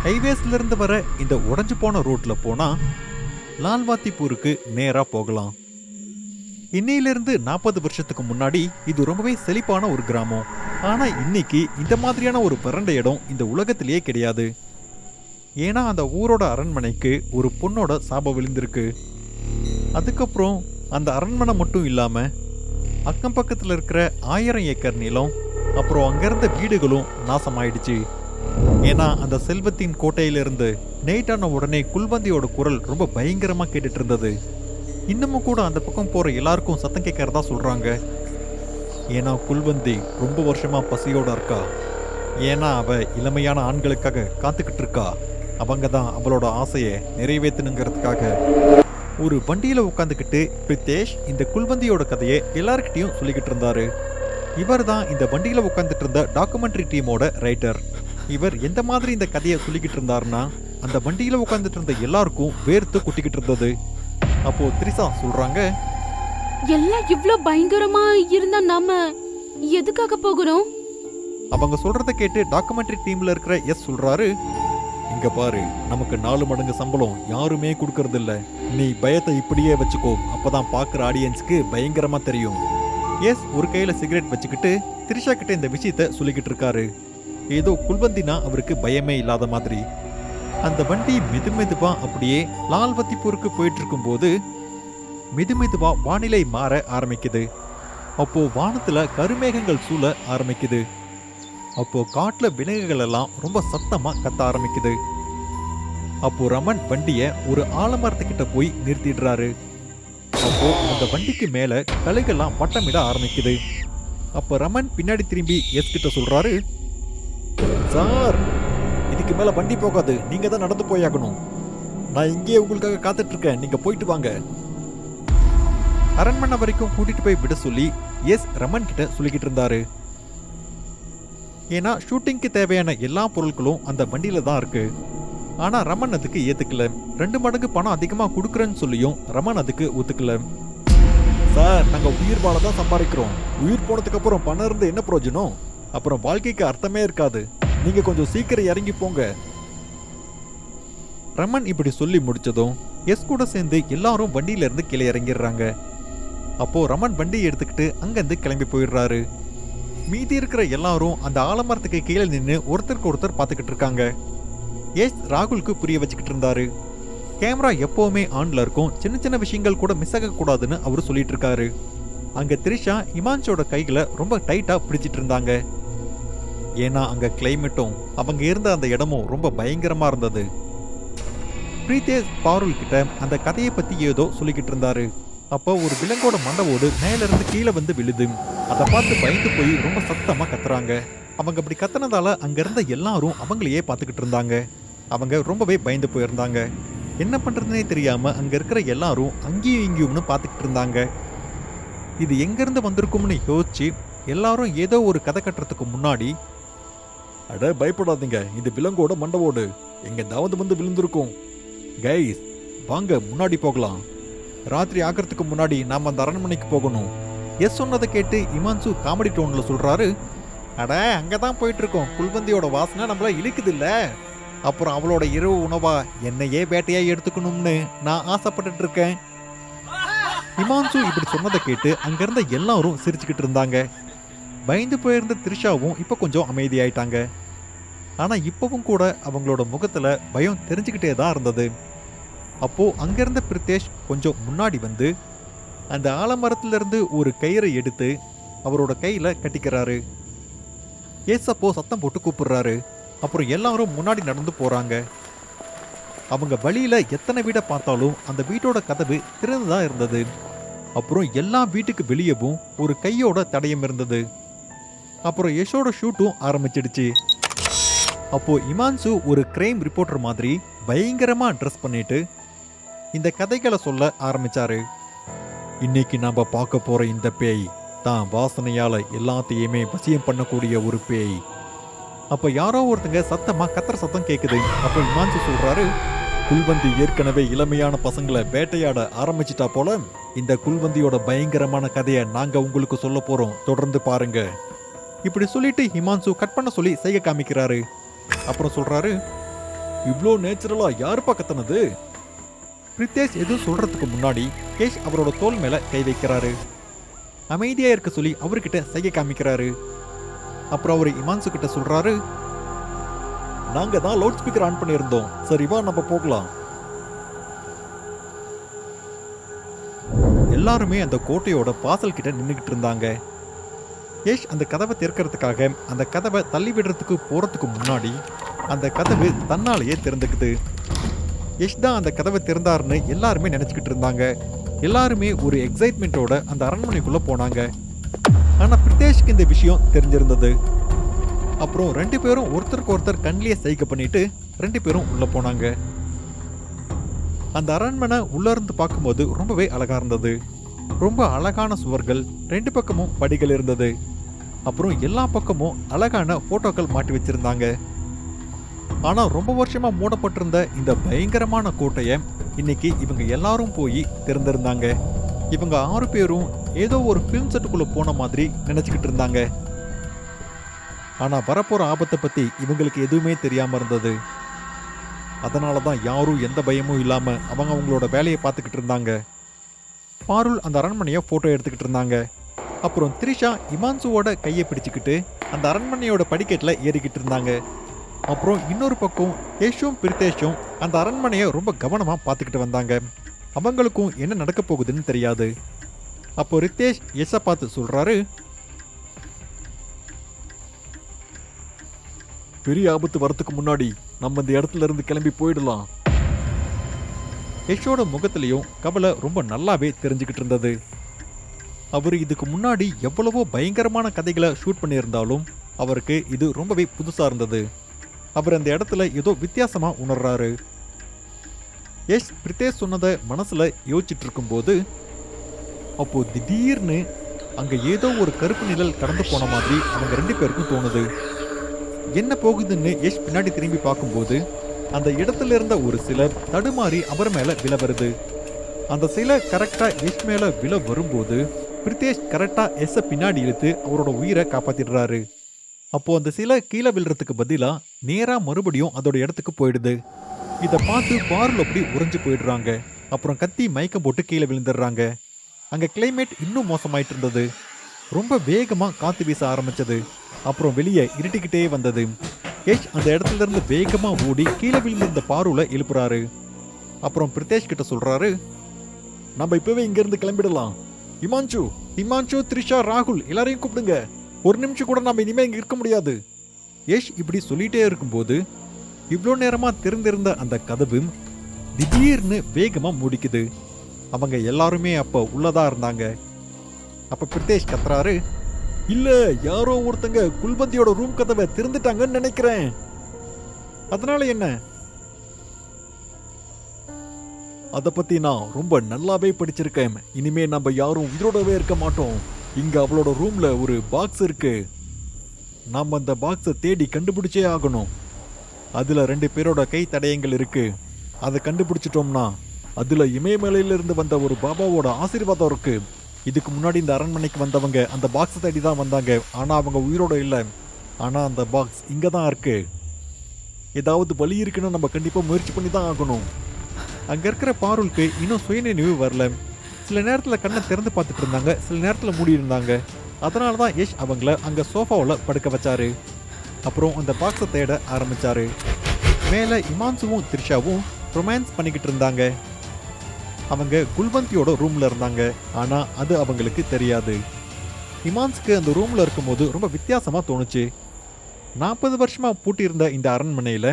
ஹைவேஸ்ல இருந்து வர இந்த உடைஞ்சு போன ரோட்ல போனா லால்வாத்திப்பூருக்கு நேரா போகலாம். இன்னையிலிருந்து 40 வருஷத்துக்கு முன்னாடி இது ரொம்பவே செழிப்பான ஒரு கிராமம். ஆனா இன்னைக்கு இந்த மாதிரியான ஒரு வறண்ட இடம் இந்த உலகத்திலேயே கிடையாது. ஏன்னா அந்த ஊரோட அரண்மனைக்கு ஒரு பொண்ணோட சாபம் விழுந்திருக்கு. அதுக்கப்புறம் அந்த அரண்மனை மட்டும் இல்லாம அக்கம் பக்கத்துல இருக்கிற 1000 ஏக்கர் நிலம், அப்புறம் அங்கிருந்த வீடுகளும் நாசமாயிடுச்சு. ஏன்னா அந்த செல்வத்தின் கோட்டையிலிருந்து நைட்டான உடனே குல்வந்தியோட குரல் ரொம்ப பயங்கரமா கேட்டுட்டு இருந்தது. இன்னமும் கூட அந்த பக்கம் போற எல்லாருக்கும் சத்தம் கேட்கறதா சொல்றாங்க. ஏன்னா குல்வந்தி ரொம்ப வருஷமா பசியோட இருக்கா. ஏன்னா அவ இளமையான ஆண்களுக்காக காத்துக்கிட்டு இருக்கா. அவங்க தான் அவளோட ஆசையை நிறைவேற்றணுங்கிறதுக்காக. ஒரு வண்டியில உட்காந்துக்கிட்டு பிரித்தேஷ் இந்த குல்வந்தியோட கதையை எல்லார்கிட்டையும் சொல்லிக்கிட்டு இருந்தாரு. இவர் தான் இந்த வண்டியில உட்காந்துட்டு இருந்த டாக்குமெண்ட்ரி டீமோட ரைட்டர். இவர் எந்த மாதிரி இந்த கதையை சொல்லிக்கிட்டு இருந்தாருன்னா, அந்த வண்டியில உட்காந்துட்டு இருந்த எல்லாருக்கும் வேர்த்து குட்டிக்கிட்டு இருந்தது. அப்போ திரிசா சொல்றாங்க, எல்லாம் இவ்ளோ பயங்கரமா இருந்தா நாம எதுக்காக போகணும்? அவங்க சொல்றத கேட்டு டாக்குமெண்ட்ரி டீம்ல இருக்கிற எஸ் சொல்றாரு, இங்க பாரு, நமக்கு 4 மடங்கு சம்பளம் யாருமே கொடுக்கறது இல்ல. நீ பயத்தை இப்படியே வச்சுக்கோ, அப்பதான் பாக்குற ஆடியன்ஸ்க்கு பயங்கரமா தெரியும். எஸ் ஒரு கையில சிகரெட் வச்சுக்கிட்டு திரிஷா கிட்ட இந்த விஷயத்த சொல்லிக்கிட்டு இருக்காரு. ஏதோ குல்வந்தினா அவருக்கு பயமே இல்லாத மாதிரி. அந்த வண்டி மெதுவா அப்படியே லால்வத்திப்பூருக்கு போயிட்டு இருக்கும் போது மெதுவா வானிலை மாற ஆரம்பிக்குது. அப்போ வானத்துல கருமேகங்கள் சூழ ஆரம்பிக்குது. அப்போ காட்டுல விலங்குகள் எல்லாம் ரொம்ப சத்தமா கத்த ஆரம்பிக்குது. அப்போ ரமன் வண்டிய ஒரு ஆலமரத்துக்கிட்ட போய் நிறுத்திடுறாரு. அப்போ அந்த வண்டிக்கு மேல கலைகள்லாம் வட்டமிட ஆரம்பிக்குது. அப்ப ரமன் பின்னாடி திரும்பி எஸ் கிட்ட சொல்றாரு, சார், இதுக்கு மேல வண்டி போகாது, நீங்க தான் நடந்து போயாகணும். நான் இங்கேயே உங்களுக்காக காத்துட்டு இருக்கேன், நீங்க போயிட்டு வாங்க. அரண்மனை வரைக்கும் கூட்டிட்டு போய் விட சொல்லி எஸ் ரமன் கிட்ட சொல்லிக்கிட்டு இருந்தாரு. ஏன்னா ஷூட்டிங்க்கு தேவையான எல்லா பொருட்களும் அந்த வண்டியில தான் இருக்கு. ஆனா ரமன் அதுக்கு ஏத்துக்கல. 2 மடங்கு பணம் அதிகமா கொடுக்குறேன்னு சொல்லியும் ரமன் அதுக்கு ஒத்துக்கல. சார், நாங்க உயிர் வாழ தான் சம்பாதிக்கிறோம். உயிர் போனதுக்கு அப்புறம் பணம் இருந்து என்ன பிரயோஜனம்? அப்புறம் வாழ்க்கைக்கு அர்த்தமே இருக்காது. நீங்க கொஞ்சம் சீக்கிரம் இறங்கி போங்க. ரமன் இப்படி சொல்லி முடிச்சதும் எஸ் கூட சேர்ந்து எல்லாரும் வண்டியில இருந்து கீழே இறங்கிடுறாங்க. அப்போ ரமன் வண்டியை எடுத்துக்கிட்டு அங்கிருந்து கிளம்பி போயிடுறாரு. மீதி இருக்கிற எல்லாரும் அந்த ஆலமரத்துக்கு கீழே நின்று ஒருத்தருக்கு ஒருத்தர் பார்த்துக்கிட்டு இருக்காங்க. எஸ் ராகுலுக்கு புரிய வச்சுக்கிட்டு இருந்தாரு. கேமரா எப்பவுமே ஆன்ல இருக்கும், சின்ன சின்ன விஷயங்கள் கூட மிஸ் ஆக கூடாதுன்னு அவரு சொல்லிட்டு இருக்காரு. அங்க திரிஷா இமான்ஷோட கைகளை ரொம்ப டைட்டா பிடிச்சிட்டு இருந்தாங்க. ஏன்னா அங்க கிளைமேட்டும் அவங்க இருந்த அந்த இடமும் ரொம்ப பயங்கரமா இருந்தது. பிரீத்தேஷ் பாருல் கிட்ட அந்த கதையை பத்தி ஏதோ சொல்லிக்கிட்டு இருந்தாரு. அப்போ ஒரு விலங்கோட மண்டவோடு மேல இருந்து கீழே வந்து விழுது. அதை பார்த்து பயந்து போய் ரொம்ப சத்தமா கத்துறாங்க. அவங்க அப்படி கத்துனதால அங்க இருந்த எல்லாரும் அவங்களையே பார்த்துக்கிட்டு இருந்தாங்க. அவங்க ரொம்பவே பயந்து போயிருந்தாங்க. என்ன பண்றதுனே தெரியாம அங்க இருக்கிற எல்லாரும் அங்கேயும் இங்கேயும்னு பார்த்துக்கிட்டு இருந்தாங்க. இது எங்க இருந்து வந்திருக்கும்னு யோசிச்சு எல்லாரும் ஏதோ ஒரு கதை கட்டுறதுக்கு முன்னாடி, அட பயப்படாதீங்க, இது விலங்கோட மண்டவோடு எங்க வந்து விழுந்திருக்கும். கைஸ், வாங்க முன்னாடி போகலாம். ராத்திரி ஆகிறதுக்கு முன்னாடி நாம அந்த அரண்மனைக்கு போகணும். எஸ் சொன்னதை கேட்டு இமான்சு காமெடி டோன்ல சொல்றாரு, அட அங்கதான் போயிட்டு இருக்கோம். குல்வந்தியோட வாசனை நம்மள இழுக்குது இல்ல. அப்புறம் அவளோட இரவு உணவா என்னையே வேட்டையா எடுத்துக்கணும்னு நான் ஆசைப்பட்டுட்டு இருக்கேன். இமான்சு இப்படி சொன்னதை கேட்டு அங்கிருந்த எல்லாரும் சிரிச்சுக்கிட்டு இருந்தாங்க. பயந்து போயிருந்த திரிஷாவும் இப்ப கொஞ்சம் அமைதியாயிட்டாங்க. ஆனா இப்பவும் கூட அவங்களோட முகத்துல பயம் தெரிஞ்சுக்கிட்டே தான் இருந்தது. அப்போ அங்கிருந்த பிரித்தேஷ் கொஞ்சம் முன்னாடி வந்து, அந்த ஆலமரத்திலிருந்து ஒரு கயிறை எடுத்து அவரோட கையில கட்டிக்கிறாரு. ஏசப்போ சத்தம் போட்டு கூப்பிடுறாரு. அப்புறம் எல்லாரும் முன்னாடி நடந்து போறாங்க. அவங்க வழியில எத்தனை வீடை பார்த்தாலும் அந்த வீட்டோட கதவு திறந்துதான் இருந்தது. அப்புறம் எல்லா வீட்டுக்கு வெளியவும் ஒரு கையோட தடயம் இருந்தது. அப்புறம் யஷோட ஷூட்டும் ஆரம்பிச்சிடுச்சு. அப்போ இமான்சு ஒரு கிரைம் ரிப்போர்ட்டர் மாதிரி பயங்கரமா ட்ரெஸ் பண்ணிட்டு இந்த கதைகளை சொல்ல ஆரம்பிச்சாரு. இன்னைக்கு நாம பார்க்க போற இந்த பேய் தான் வாசனையால எல்லாத்தையுமே வசியம் பண்ணக்கூடிய ஒரு பேய். அப்ப யாரோ ஒருத்தங்க சத்தமா கத்துற சத்தம் கேக்குது. அப்ப இமான்சு சொல்றாரு, குல்வந்தி ஏற்கனவே இளமையான பசங்களை வேட்டையாட ஆரம்பிச்சிட்டா போல. இந்த குல்வந்தியோட பயங்கரமான கதையை நாங்க உங்களுக்கு சொல்ல போறோம், தொடர்ந்து பாருங்க. இப்படி சொல்லிட்டு ஹிமான்சு கட் பண்ண சொல்லி செய்ய காமிக்கிறாரு. அப்புறம் சொல்றாரு, இவ்ளோ நேச்சுரலா யாருப்பா கத்துனது? பிரித்தேஷ் எதுவும் சொல்றதுக்கு முன்னாடி கேஷ் அவரோட தோல் மேல கை வைக்கிறாரு. அமைதியா இருக்க சொல்லி அவர்கிட்ட செய்ய காமிக்கிறாரு. அப்புறம் அவர் இமான்சு கிட்ட சொல்றாரு, நாங்க தான் லவுட் ஸ்பீக்கர் ஆன் பண்ணியிருந்தோம், சரி வா நம்ம போகலாம். எல்லாருமே அந்த கோட்டையோட வாசல் கிட்ட நின்னுகிட்டு இருந்தாங்க. யஷ் அந்த கதவை திறக்கிறதுக்காக அந்த கதவை தள்ளி விடுறதுக்கு போறதுக்கு முன்னாடி அந்த கதவு தன்னாலேயே திறந்துக்குது. யஷ் தான் அந்த கதவை திறந்தாருன்னு எல்லாருமே நினைச்சுக்கிட்டு இருந்தாங்க. எல்லாருமே ஒரு எக்ஸைட்மெண்ட்டோட அந்த அரண்மனைக்குள்ள போனாங்க. ஆனா பிரித்தேஷ்க்கு இந்த விஷயம் தெரிஞ்சிருந்தது. அப்புறம் 2 பேரும் ஒருத்தருக்கு ஒருத்தர் கண்ணிலேயே சைகை பண்ணிட்டு 2 பேரும் உள்ள போனாங்க. அந்த அரண்மனை உள்ள இருந்து பார்க்கும்போது ரொம்பவே அழகா இருந்தது. ரொம்ப அழகான சுவர்கள், 2 பக்கமும் படிகள் இருந்தது. அப்புறம் எல்லா பக்கமும் அழகான போட்டோக்கள் மாட்டி வச்சிருந்தாங்க. ஆனா ரொம்ப வருஷமா மூடப்பட்டிருந்த இந்த பயங்கரமான கோட்டையை இன்னைக்கு இவங்க எல்லாரும் போய் திறந்திருந்தாங்க. இவங்க 6 பேரும் ஏதோ ஒரு ஃபிலிம் செட்டுக்குள்ள போன மாதிரி நினைச்சுக்கிட்டு இருந்தாங்க. ஆனா வரப்போற ஆபத்தை பத்தி இவங்களுக்கு எதுவுமே தெரியாம இருந்தது. அதனாலதான் யாரும் எந்த பயமும் இல்லாம அவங்க அவங்களோட வேலையை பார்த்துக்கிட்டு இருந்தாங்க. பாருல் அந்த அரண்மனையை போட்டோ எடுத்துக்கிட்டு இருந்தாங்க. அப்புறம் த்ரிஷா இமான்சுவோட கையை பிடிச்சுக்கிட்டு அந்த அரண்மனையோட படிக்கட்டுல ஏறிக்கிட்டு இருந்தாங்க. அப்புறம் இன்னொரு பக்கம் யஷும் பிரித்தேஷும் அந்த அரண்மனையை ரொம்ப கவனமா பார்த்துக்கிட்டு வந்தாங்க. அவங்களுக்கும் என்ன நடக்க போகுதுன்னு தெரியாது. அப்போ ரித்தேஷ் யஷை பார்த்து சொல்றாரு, பெரிய ஆபத்து வரத்துக்கு முன்னாடி நம்ம இந்த இடத்துல இருந்து கிளம்பி போயிடலாம். யஷோட முகத்திலையும் கவலை ரொம்ப நல்லாவே தெரிஞ்சுக்கிட்டு இருந்தது. அவர் இதுக்கு முன்னாடி எவ்வளவோ பயங்கரமான கதைகளை ஷூட் பண்ணியிருந்தாலும் அவருக்கு இது ரொம்பவே புதுசா இருந்தது. அவர் அந்த இடத்துல ஏதோ வித்தியாசமா உணர்றாரு. யஷ் பிரித்தேஷ் சொன்னதை மனசுல யோசிச்சுட்டு இருக்கும்போது அப்போ திடீர்னு அங்க ஏதோ ஒரு கருப்பு நிழல் கடந்து போன மாதிரி அவங்க 2 பேருக்கும் தோணுது. என்ன போகுதுன்னு யஷ் பின்னாடி திரும்பி பார்க்கும்போது அந்த இடத்துல இருந்த ஒரு சிலை தடுமாறி அவர் மேல விழ வருது. அந்த சிலை கரெக்டா யஷ் மேல விழ வரும்போது பிரித்தேஷ் கரெக்டா யஷை பின்னாடி இழுத்து அவரோட உயிரை காப்பாத்திடுறாரு. அப்போ அந்த சிலை கீழே விழுறதுக்கு பதிலா நேரா மறுபடியும் அதோட இடத்துக்கு போயிடுது. இதை பார்த்து பாருல அப்படி உறைஞ்சு போயிடுறாங்க. அப்புறம் கத்தி மயக்கம் போட்டு கீழே விழுந்துடுறாங்க. அங்க கிளைமேட் இன்னும் மோசமாயிட்டு இருந்தது. ரொம்ப வேகமா காத்து வீச ஆரம்பிச்சது. அப்புறம் வெளியே இருட்டிக்கிட்டே வந்தது. யஷ் அந்த இடத்துல இருந்து வேகமா ஓடி கீழே விழுந்திருந்த பாருல எழுப்புறாரு. அப்புறம் பிரித்தேஷ் கிட்ட சொல்றாரு, நம்ம இப்பவே இங்க இருந்து கிளம்பிடலாம். இமான்சு, த்ரிஷா, ராகுல் எல்லாரையும் கூப்பிடுங்க. ஒரு நிமிஷம் கூட நம்ம இனிமே இங்க இருக்க முடியாது. யஷ் இப்படி சொல்லிட்டே இருக்கும்போது இவ்வளோ நேரமா திறந்திருந்த அந்த கதவு திடீர்னு வேகமா மூடிக்குது. அவங்க எல்லாருமே அப்ப உள்ளதா இருந்தாங்க. அப்ப பிரித்தேஷ் கத்துறாரு, இல்ல யாரோ ஒருத்தங்க குல்வந்தியோட ரூம் கதவை திறந்துட்டாங்கன்னு நினைக்கிறேன். அதனால என்ன? அத பத்தி நான் ரொம்ப நல்லாவே படிச்சிருக்கேன். இனிமே நம்ம யாரும் உயிரோடவே இருக்க மாட்டோம். இங்க அவளோட ரூம்ல ஒரு பாக்ஸ் இருக்கு. நாம அந்த பாக்ஸை தேடி கண்டுபிடிச்சே ஆகணும். அதுல 2 பேரோட கை தடயங்கள் இருக்கு. அதை கண்டுபிடிச்சிட்டோம்னா அதுல இமயமலையில இருந்து வந்த ஒரு பாபாவோட ஆசீர்வாதம் இருக்கு. இதுக்கு முன்னாடி இந்த அரண்மனைக்கு வந்தவங்க அந்த பாக்ஸ் தேடி தான் வந்தாங்க. ஆனா அவங்க உயிரோட இல்ல. ஆனா அந்த பாக்ஸ் இங்க தான் இருக்கு. ஏதாவது வழி இருக்குன்னு நம்ம கண்டிப்பா முயற்சி பண்ணி தான் ஆகணும். அங்க இருக்கிற பாருலுக்கு இன்னும் சுயநினைவு வரல. சில நேரத்துல கண்ணை திறந்து பார்த்துட்டு இருந்தாங்க, சில நேரத்துல மூடி இருந்தாங்க. அதனாலதான் யஷ் அவங்கள அங்க சோஃபாவில் படுக்க வச்சாரு. அப்புறம் அந்த பாக்ஸை தேட ஆரம்பிச்சாரு. மேல இமான்சுவும் த்ரிஷாவும் ரொமான்ஸ் பண்ணிக்கிட்டு இருந்தாங்க. அவங்க குல்வந்தியோட ரூம்ல இருந்தாங்க. ஆனா அது அவங்களுக்கு தெரியாது. இமான்ஸுக்கு அந்த ரூம்ல இருக்கும்போது ரொம்ப வித்தியாசமா தோணுச்சு. 40 வருஷமா பூட்டியிருந்த இந்த அரண்மனையில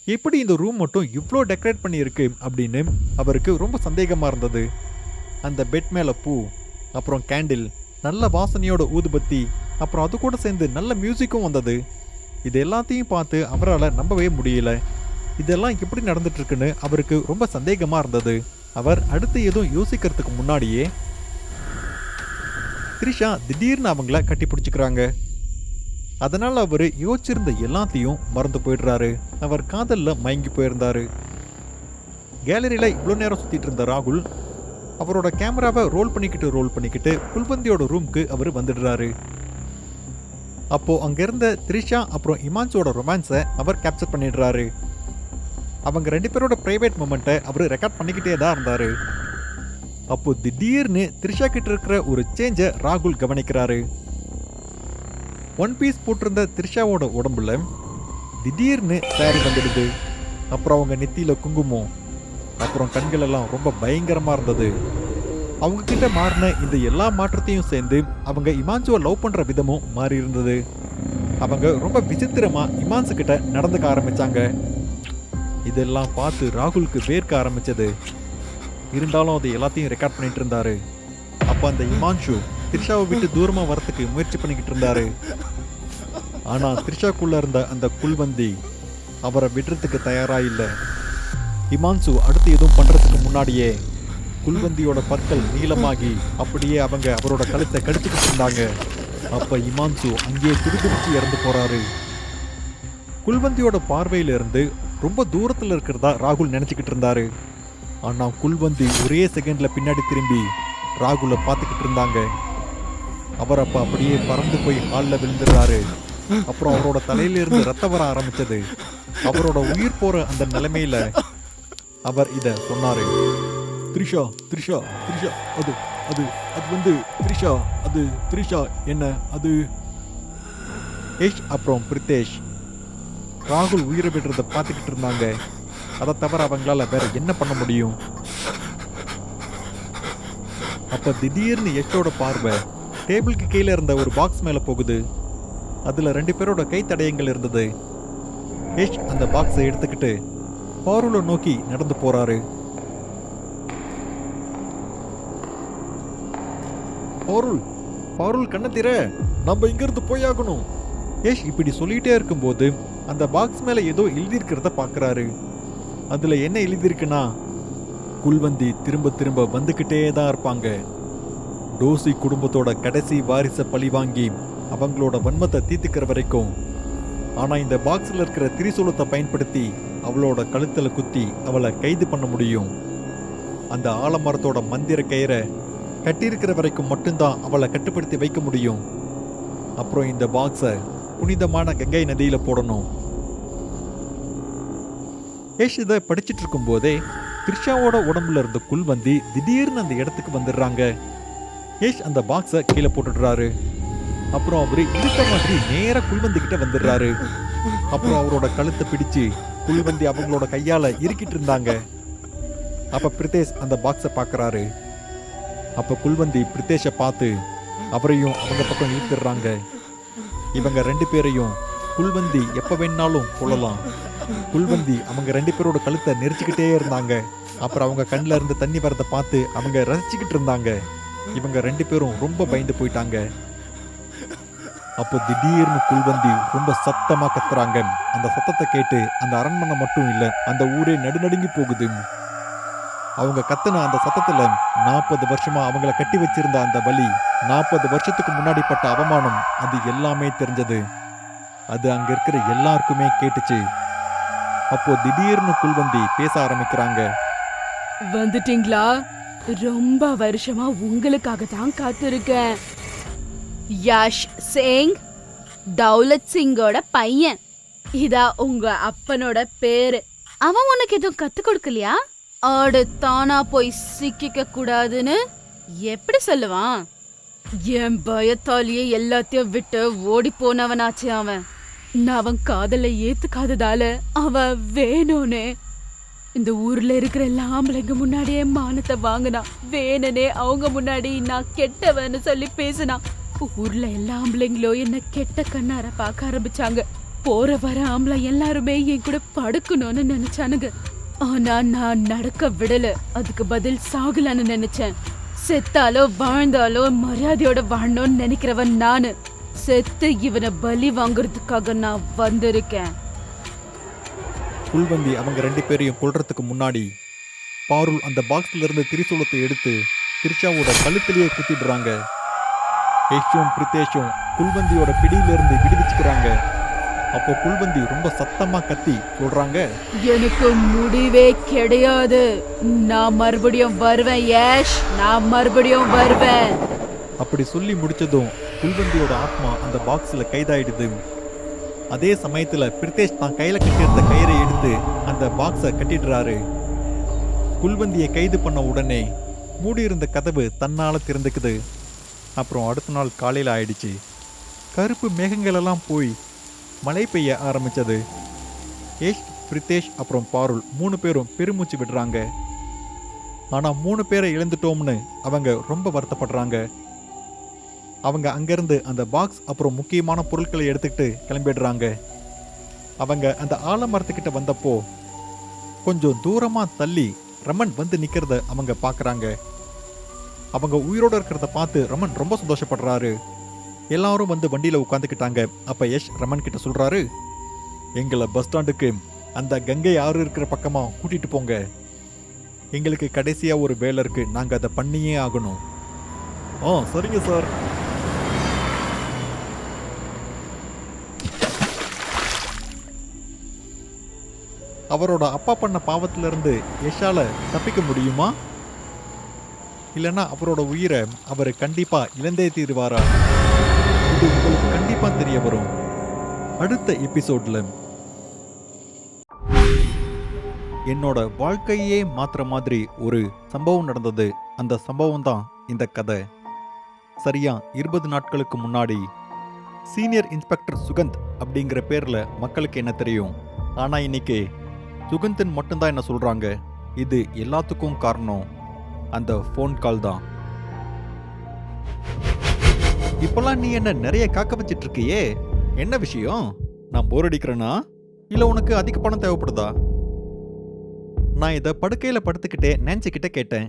எப்படி இந்த ரூம் மட்டும் இவ்வளோ டெக்கரேட் பண்ணியிருக்கு அப்படின்னு அவருக்கு ரொம்ப சந்தேகமா இருந்தது. அந்த பெட் மேல பூ, அப்புறம் கேண்டில், நல்ல வாசனையோட ஊதுபத்தி, அப்புறம் அது கூட சேர்ந்து நல்ல மியூசிக்கும் வந்தது. இது எல்லாத்தையும் பார்த்து அவரால் நம்பவே முடியல. இதெல்லாம் எப்படி நடந்துட்டு இருக்குன்னு அவருக்கு ரொம்ப சந்தேகமா இருந்தது. அவர் அடுத்து எதுவும் யோசிக்கிறதுக்கு முன்னாடியே த்ரிஷா திடீர்னு அவங்கள கட்டி பிடிச்சிக்கிறாங்க. அதனால அவர் யோசிச்சிருந்த எல்லாத்தையும் மறந்து போயிடுறாரு. அவர் காதல்ல மயங்கி போயிருந்தாரு. கேலரியில இவ்வளோ நேரம் சுத்திட்டு இருந்த ராகுல் அவரோட கேமராவை ரோல் பண்ணிக்கிட்டு குல்வந்தியோட ரூம்க்கு அவர் வந்துடுறாரு. அப்போ அங்க இருந்த த்ரிஷா அப்புறம் இமான்ஸோட ரொமான்ஸை அவர் கேப்சர் பண்ணிடுறாரு. அவங்க 2 பேரோட பிரைவேட் மொமெண்ட்டை அவர் ரெக்கார்ட் பண்ணிக்கிட்டே தான் இருந்தாரு. அப்போ திடீர்னு த்ரிஷா கிட்ட இருக்கிற ஒரு சேஞ்சை ராகுல் கவனிக்கிறாரு. ஒன் பீஸ் போட்டிருந்த த்ரிஷாவோட உடம்புல திடீர்னு சாரி வந்துடுது. அப்புறம் அவங்க நெத்தியில குங்குமம், அப்புறம் கண்கள் எல்லாம் ரொம்ப பயங்கரமா இருந்தது. அவங்க கிட்ட மாறின இந்த எல்லா மாற்றத்தையும் சேர்ந்து அவங்க இமான்ஸுவை லவ் பண்ற விதமும் மாறி இருந்தது. அவங்க ரொம்ப விசித்திரமா இமான்ஸு கிட்ட நடந்துக்க ஆரம்பிச்சாங்க. இதெல்லாம் பார்த்து ராகுலுக்கு வேர்க்க ஆரம்பிச்சது. இருந்தாலும் அது எல்லாத்தையும் ரெக்கார்ட் பண்ணிட்டு இருந்தாரு. அப்ப அந்த இமான்ஷு த்ரிஷாவை விட்டு தூரமா வரத்துக்கு முயற்சி பண்ணிக்கிட்டு இருந்தாரு. ஆனா த்ரிஷாக்குள்ள இருந்த அந்த குல்வந்தி அவரை விடுறதுக்கு தயாரா இல்ல. இமான்சு அடுத்து எதுவும் பண்றதுக்கு முன்னாடியே குல்வந்தியோட பற்கள் நீளமாகி அப்படியே அவங்க அவரோட கழுத்தை கடிச்சுக்கிட்டு இருந்தாங்க. அப்ப இமான்சு அங்கேயே துடிதுடிச்சு இறந்து போறாரு. குல்வந்தியோட பார்வையில இருந்து ரொம்ப தூரத்துல இருக்கிறதா ராகுல் நினைச்சுக்கிட்டு இருந்தாரு. ஆனா குல்வந்தி ஒரே செகண்ட்ல பின்னாடி திரும்பி ராகுலை பார்த்துக்கிட்டு இருந்தாங்க. அவர் அப்ப அப்படியே பறந்து போய் ஹாலில் விழுந்துடுறாரு. அப்புறம் அவரோட தலையில இருந்து ரத்தம் வர ஆரம்பிச்சது. அவரோட உயிர் போற அந்த நிலைமையில அவர் இத சொன்னாரு. த்ரிஷா த்ரிஷா த்ரிஷா அது அது அது வந்து த்ரிஷா அது த்ரிஷா என்ன அது. யஷ் அப்புறம் பிரித்தேஷ் ராகுல் உயிரை விடுறத பார்த்துக்கிட்டு இருந்தாங்க. அதை தவிர அவங்களால வேற என்ன பண்ண முடியும். அப்ப திடீர்னு யஷோட பார்வை டேபிளுக்கு கீழே இருந்த ஒரு பாக்ஸ் மேல போகுது. அதுல 2 பேரோட கை தடயங்கள் இருந்தது. யஷ் அந்த பாக்ஸை எடுத்துக்கிட்டு பாருளை நோக்கி நடந்து போறாரு. பாருள் பாருள் கண்ண தீர, நம்ம இங்க இருந்து போயாகணும். யஷ் இப்படி சொல்லிட்டே இருக்கும்போது அந்த பாக்ஸ் மேல ஏதோ எழுதியிருக்கிறத பாக்குறாரு. அதுல என்ன எழுதியிருக்குன்னா, குல்வந்தி திரும்ப திரும்ப வந்துகிட்டே தான் இருப்பாங்க. டோசி குடும்பத்தோட கடைசி வாரிசை பழி வாங்கி அவங்களோட வன்மத்தை தீர்த்துக்கிற வரைக்கும். ஆனா இந்த பாக்ஸ்ல இருக்கிற திரிசூலத்தை பயன்படுத்தி அவளோட கழுத்துல குத்தி அவளை கைது பண்ண முடியும். அந்த ஆலமரத்தோட மந்திர கயிறை கட்டியிருக்கிற வரைக்கும் மட்டும்தான் அவளை கட்டுப்படுத்தி வைக்க முடியும். அப்புறம் இந்த பாக்ஸை புனிதமான கங்கை நதியில போடணும். யஷ் இதை படிச்சுட்டு இருக்கும் போதே த்ரிஷாவோட உடம்புல இருந்த குல்வந்தி திடீர்னு அந்த இடத்துக்கு வந்துடுறாங்க. யஷ் அந்த பாக்ஸை கீழே போட்டுடுறாரு. அப்புறம் அவரு இருக்க மாதிரி நேரா குல்வந்தி கிட்ட வந்துடுறாரு. அப்புறம் அவரோட கழுத்தை பிடிச்சு குல்வந்தி அவங்களோட கையால இறுக்கிட்டு இருந்தாங்க. அப்ப பிரித்தேஷ் அந்த பாக்ஸை பாக்குறாரு. அப்ப குல்வந்தி பிரித்தேஷை பார்த்து அவரையும் அவங்க பக்கம் இழுத்துடுறாங்க. இவங்க 2 பேரையும் குல்வந்தி எப்ப வேணாலும் கொள்ளலாம். குல்வந்தி அவங்க 2 பேரோட கழுத்தை நெரிச்சுக்கிட்டே இருந்தாங்க. அப்புறம் அவங்க கண்ணில் இருந்து தண்ணி வரதை பார்த்து அவங்க ரசிச்சுக்கிட்டு இருந்தாங்க. இவங்க 2 பேரும் ரொம்ப பயந்து போயிட்டாங்க. அப்போ திடீர்னு குல்வந்தி ரொம்ப சத்தமா கத்துறாங்க. அந்த சத்தத்தை கேட்டு அந்த அரண்மனை மட்டும் இல்ல, அந்த ஊரே நடுநடுங்கி போகுது. அவங்க கத்துன அந்த சத்தத்துல 40 வருஷமா அவங்கள கட்டி வச்சிருந்த அந்த வலி, 40 வருஷத்துக்கு முன்னாடி பட்ட அவமானம், அது எல்லாமே தெரிஞ்சது. அது அங்க இருக்கிற எல்லாருக்குமே கேட்டுச்சு. அப்போ திடீர்னு குல்வந்தி பேச ஆரம்பிக்கிறாங்க. வந்துட்டீங்களா? ரொம்ப வருஷமா உங்களுக்காக தான் காத்திருக்கேன். யஷ் சிங், தௌலத் சிங்கோட பையன். இதா உங்க அப்பனோட பேரு. அவன் உனக்கு எதுவும் கத்து கொடுக்கலையா? ஆடு தானா போய் சிக்கிக்க கூடாதுன்னு எப்படி சொல்லுவான்? என் பயத்தாலேயே எல்லாத்தையும் விட்டு ஓடி போனவனாச்சு அவன். நான் அவன் காதலை ஏத்துக்காததால அவன் வேணும்னு இந்த ஊர்ல இருக்கிற எல்லா ஆம்பளைங்க முன்னாடியே மானத்தை வாங்கினா, வேணனே அவங்க முன்னாடி நான் கெட்டவன்னு சொல்லி பேசினா. ஊர்ல எல்லா ஆம்பளைங்களும் என்ன கெட்ட கண்ணார பார்க்க ஆரம்பிச்சாங்க. போற வர ஆம்பளை எல்லாருமே என் கூட படுக்கணும்னு நினைச்சானுங்க. ஆனா நான் நடக்க விடல. அதுக்கு பதில் சாகலான்னு நினைச்சேன். செத்தாலோ வாழ்ந்தாலோ மரியாதையோட வாழணும்னு நினைக்கிறவன் நானு. செத்து இவனை பலி வாங்குறதுக்காக நான் வந்திருக்கேன். குல்வந்தி அவங்க 2 பேரையும் கொல்றதுக்கு முன்னாடி பாருல் அந்த பாக்ஸ்ல இருந்து திரிசூலத்தை எடுத்து திரிஷாவோட கழுத்திலேயே குத்திடுறாங்க. யஷும் பிரித்தேஷும் குல்வந்தியோட பிடியிலிருந்து விடுவிச்சுக்கிறாங்க. அப்போ குல்வந்தி ரொம்ப சத்தமா கத்தி சொல்றாங்க, எனக்கு முடிவே கிடையாது. நான் மறுபடியும் வருவேன் யஷ், நான் மறுபடியும் வருவேன். அப்படி சொல்லி முடிச்சதும் குல்வந்தியோட ஆத்மா அந்த பாக்ஸ்ல கைதாயிடுது. அதே சமயத்துல பிரித்தேஷ் தான் கையில கட்டியிருந்த கயிறை எடுத்து அந்த பாக்ஸை கட்டிடுறாரு. குல்வந்தியை கைது பண்ண உடனே மூடியிருந்த கதவு தன்னால திறந்துக்குது. அப்புறம் அடுத்த நாள் காலையில் ஆயிடுச்சு. கருப்பு மேகங்கள் எல்லாம் போய் மழை பெய்ய ஆரம்பிச்சது. யஷ், பிரித்தேஷ் அப்புறம் பாருல் 3 பேரும் பெருமூச்சு விடுறாங்க. ஆனா 3 பேரை இழந்துட்டோம்னு அவங்க ரொம்ப வருத்தப்படுறாங்க. அவங்க அங்கிருந்து அந்த பாக்ஸ் அப்புறம் முக்கியமான பொருட்களை எடுத்துக்கிட்டு கிளம்பிடுறாங்க. அவங்க அந்த ஆலமரத்துக்கிட்ட வந்தப்போ கொஞ்சம் தூரமா தள்ளி ரமன் வந்து நிக்கிறத அவங்க பார்க்கறாங்க. அவங்க உயிரோட இருக்கிறத பார்த்து ரமன் ரொம்ப சந்தோஷப்படுறாரு. எல்லாரும் வந்து வண்டியில உட்காந்துக்கிட்டாங்க. அப்ப யஷ் ரமன் கிட்ட சொல்றாரு, எங்களை பஸ் ஸ்டாண்டுக்கு அந்த கங்கை ஆறு இருக்கிற பக்கமா கூட்டிட்டு போங்க. எங்களுக்கு கடைசியா ஒரு வேலை இருக்கு, நாங்க அதை பண்ணியே ஆகணும். சரிங்க சார். அவரோட அப்பா பண்ண பாவத்திலிருந்து யஷால தப்பிக்க முடியுமா? இல்லைன்னா அவரோட உயிரை அவர் கண்டிப்பா இழந்தே தீருவாரா? இது உங்களுக்கு கண்டிப்பா தெரிய வரும் அடுத்த எபிசோட்ல. என்னோட வாழ்க்கையே மாத்திர மாதிரி ஒரு சம்பவம் நடந்தது. அந்த சம்பவம் தான் இந்த கதை. சரியா 20 நாட்களுக்கு முன்னாடி சீனியர் இன்ஸ்பெக்டர் சுகந்த் அப்படிங்கிற பேர்ல மக்களுக்கு என்ன தெரியும். ஆனா இன்னைக்கு சுகந்தன் மட்டும்தான் என்ன சொல்றாங்க. இது எல்லாத்துக்கும் காரணம் அந்த ஃபோன் கால் தான். இப்பெல்லாம் நீ என்ன நிறைய காக்க வச்சிட்டு இருக்கியே, என்ன விஷயம்? நான் போர் அடிக்கிறேனா இல்ல உனக்கு அதிக பணம் தேவைப்படுதா? நான் இதை படுக்கையில படுத்துக்கிட்டே நான்சி கிட்ட கேட்டேன்.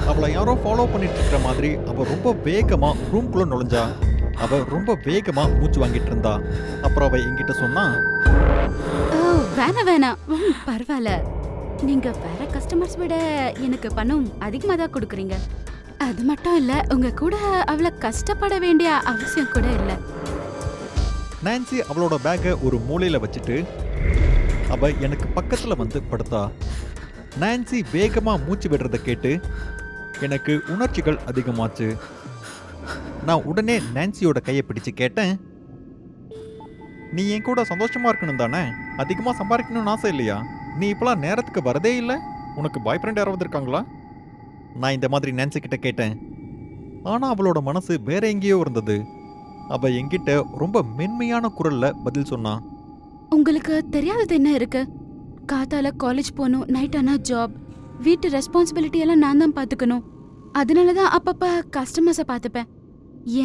அவளை யாரோ ஃபாலோ பண்ணிட்டு இருக்கிற மாதிரி அவ ரொம்ப வேகமா ரூம்குள்ள நுழைஞ்சா. அவ ரொம்ப வேகமா மூச்சு வாங்கிட்டு இருந்தா. அப்புறம் அவ என்கிட்ட சொன்னா, வேணாம் பரவாயில்ல, நீங்க வேற கஸ்டமர்ஸ் விட எனக்கு பணம் அதிகமா தான் கொடுக்குறீங்க. அது மட்டும் இல்ல, உங்க கூட அவளை கஷ்டப்பட வேண்டிய அவசியம் கூட இல்ல. நான்சி அவளோட பேக்கை ஒரு மூலையில வச்சுட்டு அவ எனக்கு பக்கத்துல வந்து படுத்தா. நான்சி வேகமா மூச்சு விடுறத கேட்டு எனக்கு உணர்ச்சிகள் அதிகமாச்சு. நான் உடனே நான்சியோட கையை பிடிச்சு கேட்டேன், நீ என் கூட சந்தோஷமா இருக்கணும் தானே? அதிகமா சம்பாதிக்கணும்னு ஆசை இல்லையா? நீ இப்பெல்லாம் நேரத்துக்கு வரதே இல்லை. உனக்கு பாய் ஃப்ரெண்ட் யாராவது இருக்காங்களா? நான் இந்த மாதிரி நான்சி கிட்ட கேட்டேன். ஆனா அவளோட மனசு வேற எங்கேயோ இருந்தது. அவ என்கிட்ட ரொம்ப மென்மையான குரல்ல பதில் சொன்னா, உங்களுக்கு தெரியாதது என்ன இருக்கு? காத்தால காலேஜ் போகணும், நைட் ஆனா ஜாப், வீட்டு ரெஸ்பான்சிபிலிட்டி எல்லாம் நான் தான் பாத்துக்கணும். அதனாலதான் அப்பப்ப கஸ்டமர்ஸை பார்த்துப்பேன்.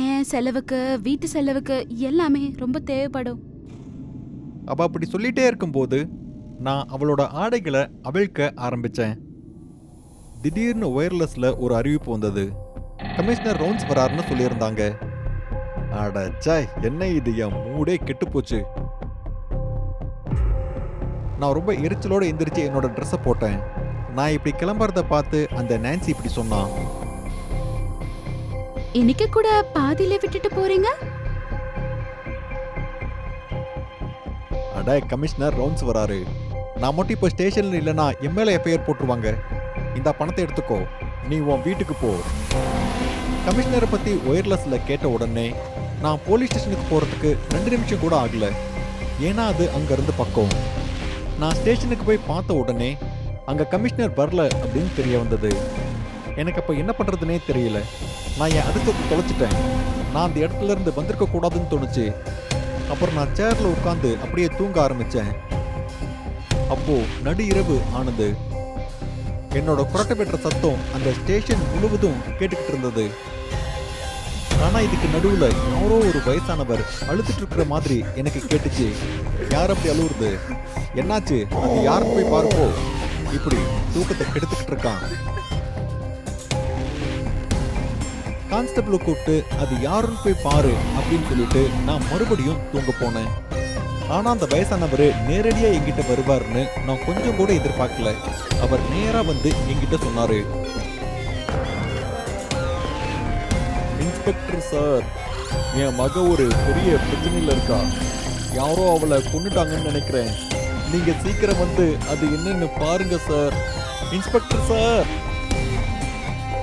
ஏன் செலவுக்கு, வீட்டு செலவுக்கு எல்லாமே ரொம்ப தேவைப்படும். அவ அப்படி சொல்லிட்டே இருக்கும்போது நான் அவளோட ஆடைகளை அவிழ்க்க ஆரம்பிச்சேன். திடீர்னு ஒயர்லெஸ்ல ஒரு அறிவிப்பு வந்தது. கமிஷனர் ரவுண்ட்ஸ் வராருன்னு சொல்லியிருந்தாங்க. அடச்சா, என்ன இது, என் மூடே கெட்டு போச்சு. நான் ரொம்ப எரிச்சலோட எந்திரிச்சு என்னோட ட்ரெஸ்ஸை போட்டேன். நான் இப்படி கிளம்புறத பார்த்து அந்த நான்சி இப்படி சொன்னான், இன்னைக்கு கூட பாதியில விட்டுட்டு போறீங்க? அட, கமிஷனர் ரவுண்ட்ஸ் வராரு. நான் மட்டும் இப்போ ஸ்டேஷன்ல இல்லைன்னா என் மேல எஃப்ஐஆர் போட்டுருவாங்க. இந்த பணத்தை எடுத்துக்கோ, நீ உன் வீட்டுக்கு போ. கமிஷனரை பத்தி ஒயர்லெஸ்ல கேட்ட உடனே நான் போலீஸ் ஸ்டேஷனுக்கு போறதுக்கு 2 நிமிஷம் கூட ஆகல. ஏன்னா அது அங்க இருந்து பக்கம். நான் ஸ்டேஷனுக்கு போய் பார்த்த உடனே அங்க கமிஷனர் வரல அப்படின்னு தெரிய வந்தது. எனக்கு அப்ப என்ன பண்றதுனே தெரியல. நான் என் அதிர்ஷ்டத்தை தொலைச்சிட்டேன். நான் அந்த இடத்துல இருந்து வந்திருக்க கூடாதுன்னு தோணுச்சு. அப்புறம் நான் சேர்ல உட்காந்து அப்படியே தூங்க ஆரம்பிச்சேன். அப்போ நடு இரவு ஆனது. என்னோட குரட்டை பெற்ற சத்தம் அந்த ஸ்டேஷன் முழுவதும் கேட்டுக்கிட்டு இருந்தது. ஆனா இதுக்கு நடுவுல யாரோ ஒரு வயசானவர் அழுதுட்டு இருக்கிற மாதிரி எனக்கு கேட்டுச்சு. யார் அப்படி அழுவுறது? என்னாச்சு? அது யாருன்னு போய் பாருப்போ. இப்படி தூக்கத்தை கெடுத்துக்கிட்டு இருக்கான். கான்ஸ்டபிளை கூப்பிட்டு அது யாருன்னு போய் பாரு அப்படின்னு சொல்லிட்டு நான் மறுபடியும் தூங்க போனேன். ஆனா அந்த வயசானவர் நேரடியா என்கிட்ட வருவார்னு நான் கொஞ்சம் கூட எதிர்பார்க்கல. அவர் நேரா வந்து என்கிட்ட சொன்னாரு, இன்ஸ்பெக்டர் சார், என் மக ஒரு பெரிய பிரச்சனையில இருக்கா. யாரோ அவளை கொன்னுட்டாங்கன்னு நினைக்கிறேன். நீங்க சீக்கிரம் வந்து அது என்னன்னு பாருங்க சார். Inspector sir.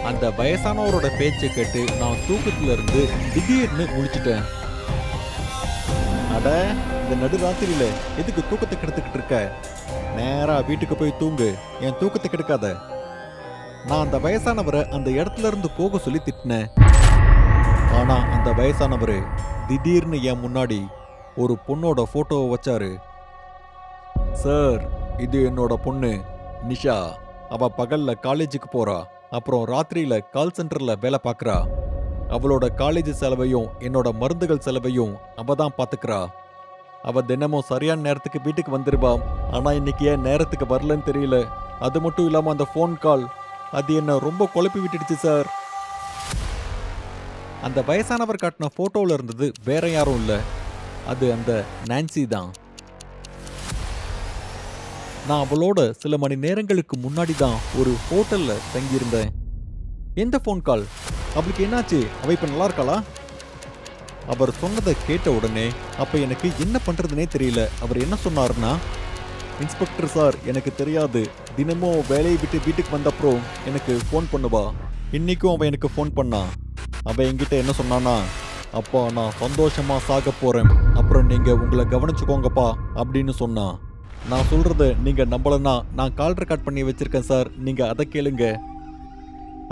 அந்த வயசானவரோட பேச்சை கேட்டு நான் தூக்கத்துல இருந்து திடீர்னு முழிச்சிட்டேன். அட, இந்த நடுராத்திரியில எதுக்கு தூக்கத்தை கெடுத்துக்கிட்டு இருக்க? நேரா வீட்டுக்கு போய் தூங்கு, என் தூக்கத்தை கெடுக்காத. நான் அந்த வயசானவரை அந்த இடத்துல இருந்து போக சொல்லி திட்டினேன். ஆனா அந்த வயசானவர் திடீர்னு என் முன்னாடி ஒரு பொண்ணோட போட்டோவை வச்சாரு. சார், இது என்னோட பொண்ணு நிஷா. அவ பகல்ல காலேஜுக்கு போறா, அப்புறம் ராத்திரியில கால் சென்டர்ல வேலை பார்க்கறா. அவளோட காலேஜ் செலவையும் என்னோட மருந்துகள் செலவையும் அவ தான் பாத்துக்கிறா. அவ தினமும் சரியான நேரத்துக்கு வீட்டுக்கு வந்துருவா. ஆனா இன்னைக்கு ஏன் நேரத்துக்கு வரலன்னு தெரியல. அது மட்டும் இல்லாம அந்த ஃபோன் கால், அது என்ன ரொம்ப குழப்பி விட்டுடுச்சு சார். அந்த வயசானவர் காட்டின போட்டோல இருந்தது வேற யாரும் இல்ல, அது அந்த நான்சி தான். நான் அவளோட சில மணி நேரங்களுக்கு முன்னாடி தான் ஒரு ஹோட்டல்ல தங்கியிருந்தேன். எந்த ஃபோன் கால்? அவளுக்கு என்னாச்சு? அவ இப்ப நல்லா இருக்காளா? அவர் சொன்னதை கேட்ட உடனே அப்ப எனக்கு என்ன பண்றதுனே தெரியல. அவர் என்ன சொன்னார்னா, இன்ஸ்பெக்டர் சார், எனக்கு தெரியாது. தினமும் வேலையை விட்டு வீட்டுக்கு வந்தப்புறம் எனக்கு ஃபோன் பண்ணுவா. இன்னைக்கும் அவன் எனக்கு ஃபோன் பண்ணா. அவன் என்கிட்ட என்ன சொன்னானா, அப்பா நான் சந்தோஷமா சாக போறேன், அப்புறம் நீங்க உங்களை கவனிச்சுக்கோங்கப்பா அப்படின்னு சொன்னான். நான் சொல்றத நீங்க நம்பலன்னா நான் கால் ரெக்கார்ட் பண்ணி வச்சிருக்கேன் சார், நீங்க அதை கேளுங்க.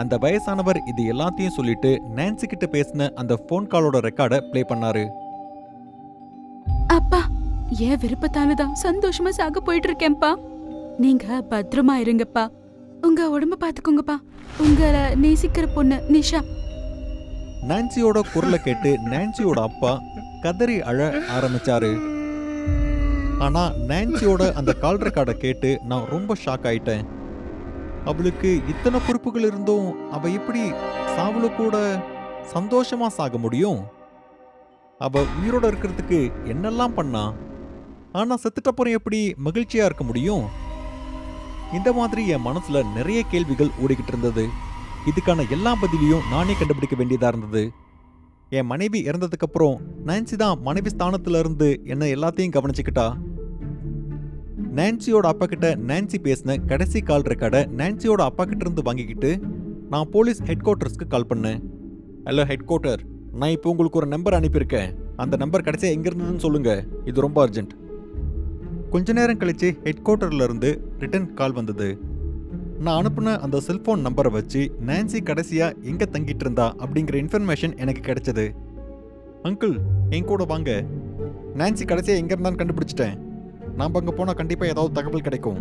அந்த வயசானவர் இது எல்லாத்தையும் சொல்லிட்டு நான்சி கிட்ட பேசின அந்த போன் காலோட ரெக்கார்டை ப்ளே பண்ணாரு. அப்பா, என் விருப்பத்தாலதான் சந்தோஷமா சாக போயிட்டு இருக்கேன்ப்பா. நீங்க பத்திரமா இருங்கப்பா. உங்க உடம்ப பாத்துக்கோங்கப்பா. உங்களை நேசிக்கிற பொண்ணு நிஷா. நான்சியோட குரலை கேட்டு நான்சியோட அப்பா கதறி அழ ஆரம்பிச்சாரு. ஆனா நான்சியோட அந்த கால் ரெக்கார்டை கேட்டு நான் ரொம்ப ஷாக் ஆயிட்டேன். அவளுக்கு இத்தனை பொறுப்புகள் இருந்தும் அவ எப்படி சாவுல கூட சந்தோஷமா சாக முடியும்? அவ உயிரோட இருக்கிறதுக்கு என்னெல்லாம் பண்ணா, ஆனா செத்துட்டப்புறம் எப்படி மகிழ்ச்சியா இருக்க முடியும்? இந்த மாதிரி என் மனசுல நிறைய கேள்விகள் ஓடிக்கிட்டு இருந்தது. இதுக்கான எல்லா பதிலையும் நானே கண்டுபிடிக்க வேண்டியதா இருந்தது. என் மனைவி இறந்ததுக்கு அப்புறம் நான்சி தான் மனைவி ஸ்தானத்துல இருந்து என்ன எல்லாத்தையும் கவனிச்சுக்கிட்டா. நான்சியோட அப்பா கிட்ட நான்சி பேசின கடைசி கால் ரெக்கார்டை நான்சியோட அப்பா கிட்ட இருந்து வாங்கிக்கிட்டு நான் போலீஸ் ஹெட் குவார்ட்டர்ஸ்க்கு கால் பண்ணேன். ஹலோ ஹெட் குவார்ட்டர், நான் இப்போ உங்களுக்கு ஒரு நம்பர் அனுப்பியிருக்கேன். அந்த நம்பர் கடைசியா எங்க இருந்ததுன்னு சொல்லுங்க, இது ரொம்ப அர்ஜென்ட். கொஞ்ச நேரம் கழிச்சு ஹெட் குவார்ட்டர்ல இருந்து ரிட்டர்ன் கால் வந்தது. நான் அனுப்புன அந்த செல்போன் நம்பரை வச்சு நான்சி கடைசியா எங்க தங்கிட்டு இருந்தா அப்படிங்கிற இன்ஃபர்மேஷன் எனக்கு கிடைச்சது. அங்கிள், என் கூட வாங்க. நான்சி கடைசியா எங்க இருந்தான்னு கண்டுபிடிச்சிட்டேன். நாம அங்க போனா கண்டிப்பா ஏதாவது தகவல் கிடைக்கும்.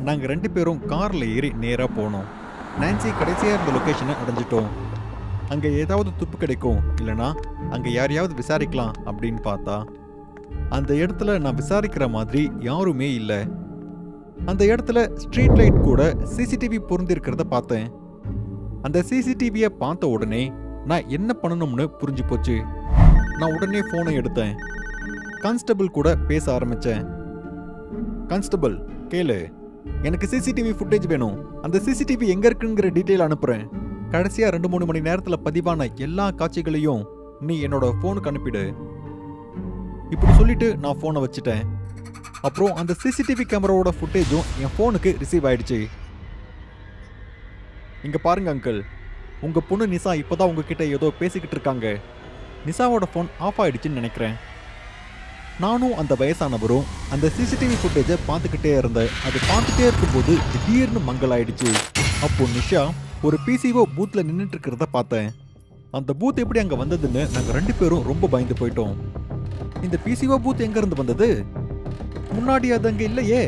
நாங்க 2 பேரும் கார்ல ஏறி நேரா போனோம். நான்சி கடைசியா இருந்த லொகேஷனை அடைஞ்சிட்டோம். அங்க ஏதாவது துப்பு கிடைக்கும், இல்லனா அங்க யாரையாவது விசாரிக்கலாம் அப்படின்னு பார்த்தா அந்த இடத்துல நான் விசாரிக்கிற மாதிரி யாருமே இல்லை. அந்த இடத்துல ஸ்ட்ரீட் லைட் கூட சிசிடிவி பொருந்திருக்கிறத பார்த்தேன். அந்த சிசிடிவியை பார்த்த உடனே நான் என்ன பண்ணணும்னு புரிஞ்சு போச்சு. நான் உடனே போனை எடுத்தேன். கான்ஸ்டபிள் கூட பேச ஆரம்பிச்சேன். கான்ஸ்டபிள், கேளு, எனக்கு சிசிடிவி ஃபுட்டேஜ் வேணும். அந்த சிசிடிவி எங்க இருக்குங்கிற டீட்டெயில் அனுப்புறேன். கடைசியா 2-3 மணி நேரத்துல பதிவான எல்லா காட்சிகளையும் நீ என்னோட போனுக்கு அனுப்பிடு. இப்படி சொல்லிட்டு நான் போனை வச்சுட்டேன். அப்புறம் அந்த சிசிடிவி கேமராவோட ஃபுட்டேஜும் என் போனுக்கு ரிசீவ் ஆயிடுச்சு. இங்க பாருங்க அங்கிள், உங்க பொண்ணு நிஷா இப்பதான் உங்ககிட்ட ஏதோ பேசிக்கிட்டு இருக்காங்க. நிஷாவோட போன் ஆஃப் ஆயிடுச்சுன்னு நினைக்கிறேன். நானும் அந்த வயசானவரும் அந்த சிசிடிவி ஃபுட்டேஜை பார்த்துக்கிட்டே இருந்தேன். அது பார்த்துட்டே இருக்கும்போது திடீர்னு மங்கலாயிடுச்சு. அப்போ நிஷா ஒரு பிசிஓ பூத்ல நின்றுட்டு இருக்கிறத பார்த்தேன். அந்த பூத் எப்படி அங்க வந்ததுன்னு நாங்க 2 பேரும் ரொம்ப பயந்து போயிட்டோம். இந்த பிசிஓ பூத் எங்க இருந்து வந்தது? முன்னாடி அது அங்க இல்லையே.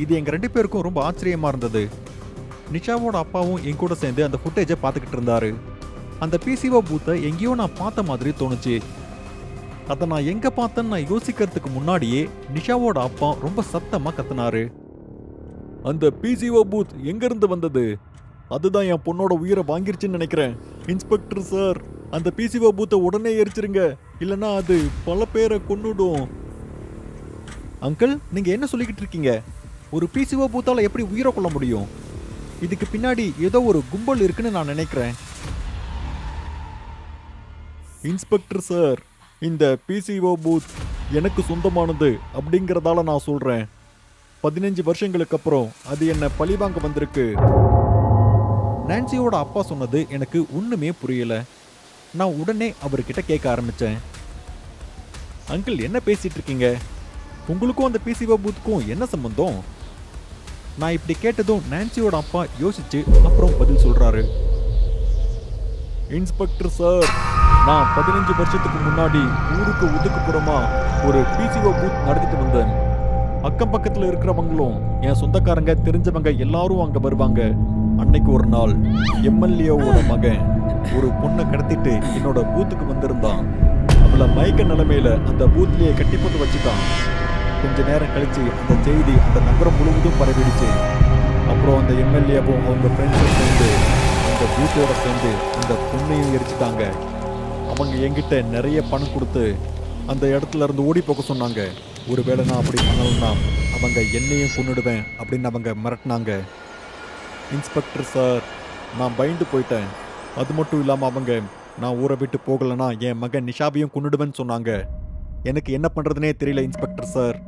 இது எங்க 2 பேருக்கும் ரொம்ப ஆச்சரியமா இருந்தது. நிஷாவோட அப்பாவும் என் கூட சேர்ந்து அந்த ஃபுட்டேஜை பார்த்துக்கிட்டு இருந்தாரு. அந்த பிசிஓ பூத்தை எங்கேயோ நான் பார்த்த மாதிரி தோணுச்சு. அதை நான் எங்க பார்த்தேன்னு நான் யோசிக்கிறதுக்கு முன்னாடியே நிஷாவோட அப்பா ரொம்ப சத்தமா கத்துனாரு. அந்த பிசிஓ பூத் எங்க இருந்து வந்தது? அதுதான் என் பொண்ணோட உயிரை வாங்கிருச்சுன்னு நினைக்கிறேன். இன்ஸ்பெக்டர் சார், அந்த பிசிஓ பூத்தை உடனே எரிச்சிருங்க, இல்லைன்னா அது பல பேரை கொன்னுடும். அங்கிள், நீங்க என்ன சொல்லிக்கிட்டு இருக்கீங்க? ஒரு பிசிஓ பூத்தால எப்படி உயிரை கொள்ள முடியும்? இதுக்கு பின்னாடி ஏதோ ஒரு கும்பல் இருக்குன்னு நான் நினைக்கிறேன். இன்ஸ்பெக்டர் சார், இந்த பிசிஓ பூத் எனக்கு சொந்தமானது அப்படிங்கறதால நான் சொல்றேன். 15 வருஷங்களுக்கு அப்புறம் அது என்ன பழிவாங்க வந்திருக்கு. நான்சியோட அப்பா சொன்னது எனக்கு ஒண்ணுமே புரியல. நான் உடனே அவர்கிட்ட கேட்க ஆரம்பிச்சேன். அங்கிள், என்ன பேசிட்டு இருக்கீங்க? உங்களுக்கும் அந்த பிசிஓ பூத்துக்கும் என்ன சம்பந்தம்? நான் இப்படி கேட்டதும் நான்சியோட அப்பா யோசிச்சு அப்புறம் பதில் சொல்றாரு. இன்ஸ்பெக்டர் சார், நான் 15 வருஷத்துக்கு முன்னாடி ஊருக்கு ஒதுக்குப்புறமா ஒரு பிசிஓ பூத் நடத்திட்டு வந்தேன். அக்கம் பக்கத்துல இருக்கிறவங்களும் என் சொந்தக்காரங்க தெரிஞ்சவங்க எல்லாரும் அங்க வருவாங்க. அன்னைக்கு ஒரு நாள் எம்எல்ஏவோட மகன் ஒரு பொண்ணை கடத்திட்டு என்னோட பூத்துக்கு வந்திருந்தான். அவளை மயக்க நிலைமையில அந்த பூத்லயே கட்டி போட்டு வச்சுட்டான். கொஞ்ச நேரம் கழிச்சு அந்த செய்தி அந்த நகரம் முழுவதும் பரவிடுச்சு. அப்புறம் அந்த எம்எல்ஏவும் அவங்க ஃப்ரெண்ட்ஸும் சேர்ந்து அந்த பூத்தோட சேர்ந்து அந்த பொண்ணையும் எரிச்சிட்டாங்க. அவங்க என்கிட்ட நிறைய பணம் கொடுத்து அந்த இடத்துல இருந்து ஓடி போக சொன்னாங்க. ஒருவேளை நான் அப்படி பண்ணலன்னா அவங்க என்னையும் கொன்னுடுவேன் அப்படின்னு அவங்க மிரட்டினாங்க. இன்ஸ்பெக்டர் சார், நான் பயந்து போயிட்டேன். அது மட்டும் இல்லாமல் அவங்க நான் ஊரை விட்டு போகலைன்னா என் மகன் நிஷாவையும் கொன்னுடுவேன்னு சொன்னாங்க. எனக்கு என்ன பண்ணுறதுனே தெரியல இன்ஸ்பெக்டர் சார்.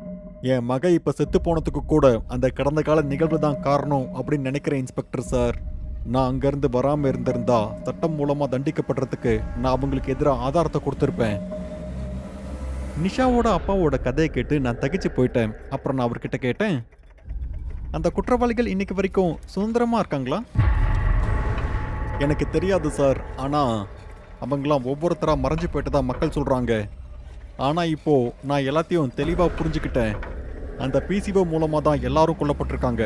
என் மகன் இப்போ செத்து போனதுக்கு கூட அந்த கடந்த கால நிகழ்வு தான் காரணம் அப்படின்னு நினைக்கிறேன் இன்ஸ்பெக்டர் சார். நான் அங்கேருந்து வராமல் இருந்திருந்தா சட்டம் மூலமாக தண்டிக்கப்படுறதுக்கு நான் அவங்களுக்கு எதிராக ஆதாரத்தை கொடுத்துருப்பேன். நிஷாவோட அப்பாவோட கதையை கேட்டு நான் தகிச்சு போயிட்டேன். அப்புறம் நான் அவர்கிட்ட கேட்டேன், அந்த குற்றவாளிகள் இன்னைக்கு வரைக்கும் சுதந்திரமாக இருக்காங்களா? எனக்கு தெரியாது சார், ஆனால் அவங்களாம் ஒவ்வொருத்தராக மறைஞ்சு போயிட்டு தான் மக்கள் சொல்கிறாங்க. ஆனால் இப்போது நான் எல்லாத்தையும் தெளிவாக புரிஞ்சுக்கிட்டேன். அந்த பிசிஓ மூலமாக தான் எல்லாரும் கொல்லப்பட்டிருக்காங்க.